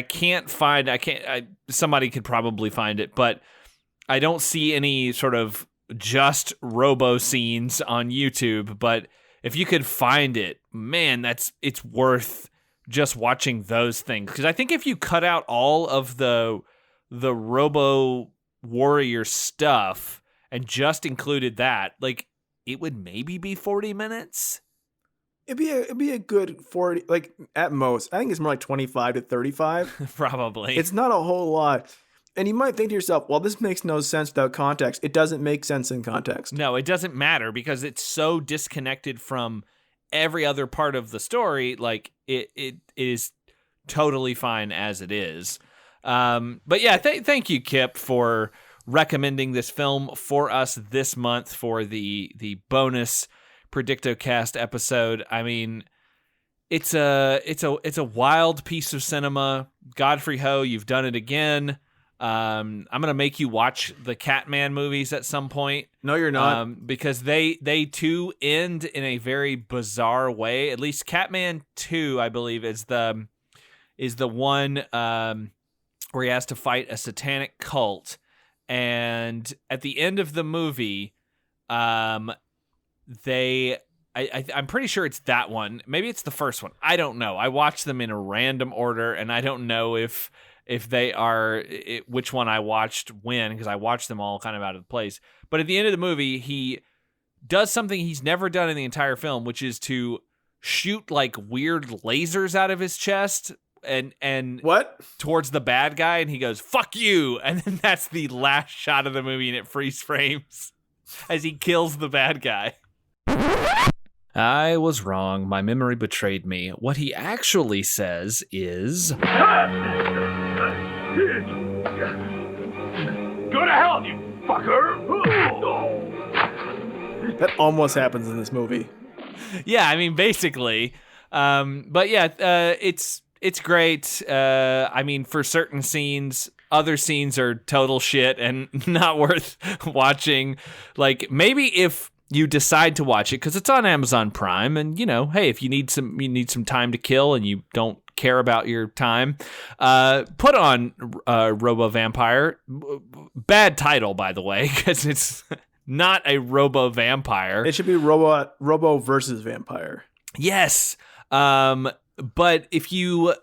somebody could probably find it, but I don't see any sort of just Robo scenes on YouTube. But if you could find it, man, it's worth just watching those things. Because I think if you cut out all of the Robo Warrior stuff and just included that, like, it would maybe be 40 minutes. It'd be a good 40, like at most. I think it's more like 25 to 35. Probably. It's not a whole lot. And you might think to yourself, well, this makes no sense without context. It doesn't make sense in context. No, it doesn't matter because it's so disconnected from every other part of the story. Like, it is totally fine as it is. But yeah, thank you, Kip, for recommending this film for us this month for the bonus Predictocast episode. I mean, it's a wild piece of cinema. Godfrey Ho, you've done it again. I'm gonna make you watch the Catman movies at some point. No, you're not, because they too end in a very bizarre way. At least Catman 2, I believe, is the one where he has to fight a satanic cult, and at the end of the movie, I'm pretty sure it's that one. Maybe it's the first one. I don't know. I watched them in a random order, and I don't know if they are which one I watched when, because I watched them all kind of out of place. But at the end of the movie, he does something he's never done in the entire film, which is to shoot like weird lasers out of his chest and what towards the bad guy, and he goes, "Fuck you!" And then that's the last shot of the movie, and it freeze frames as he kills the bad guy. I was wrong. My memory betrayed me. What he actually says is, Go to hell, you fucker! That almost happens in this movie. Yeah, I mean, basically, But yeah, it's great. I mean, for certain scenes, other scenes are total shit and not worth watching. Like, maybe if you decide to watch it, because it's on Amazon Prime, and hey, if you need some time to kill and you don't care about your time, put on Robo Vampire. Bad title, by the way, because it's not a Robo Vampire. It should be Robo versus Vampire. Yes. But if you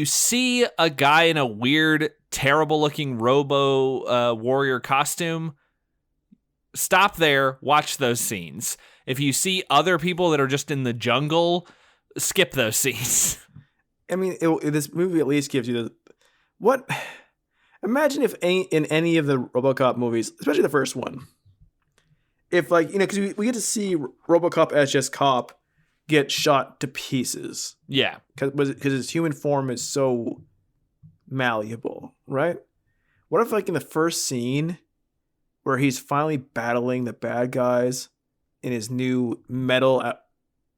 see a guy in a weird, terrible looking Robo warrior costume, stop there, watch those scenes. If you see other people that are just in the jungle, skip those scenes. I mean, this movie at least gives you what? Imagine if in any of the RoboCop movies, especially the first one, if because we get to see RoboCop as just cop get shot to pieces. Yeah, because his human form is so malleable, right? What if in the first scene where he's finally battling the bad guys in his new metal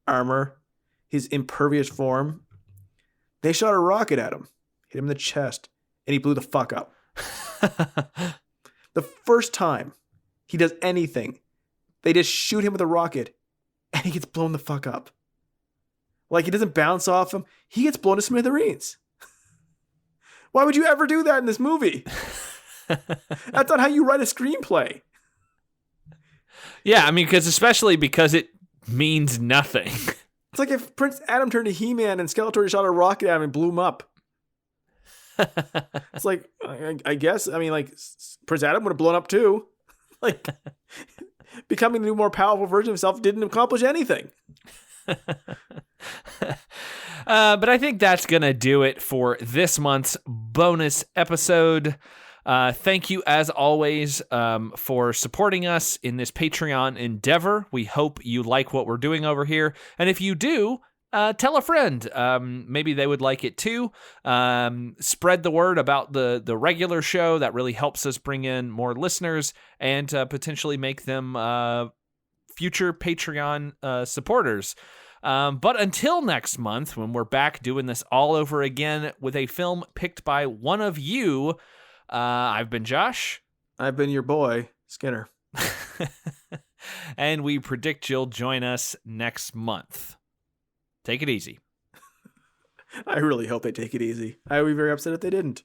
armor, his impervious form, they shot a rocket at him, hit him in the chest, and he blew the fuck up. The first time he does anything, they just shoot him with a rocket, and he gets blown the fuck up. He doesn't bounce off him. He gets blown to smithereens. Why would you ever do that in this movie? That's not how you write a screenplay. Yeah, I mean, especially because it means nothing. It's like if Prince Adam turned to He-Man and Skeletor shot a rocket at him and blew him up. It's like, I guess, I mean, Prince Adam would have blown up too. Becoming the new, more powerful version of himself didn't accomplish anything. But I think that's going to do it for this month's bonus episode. Thank you, as always, for supporting us in this Patreon endeavor. We hope you like what we're doing over here. And if you do, tell a friend. Maybe they would like it too. Spread the word about the regular show. That really helps us bring in more listeners and potentially make them future Patreon supporters. But until next month, when we're back doing this all over again with a film picked by one of you, I've been Josh. I've been your boy, Skinner. And we predict you'll join us next month. Take it easy. I really hope they take it easy. I would be very upset if they didn't.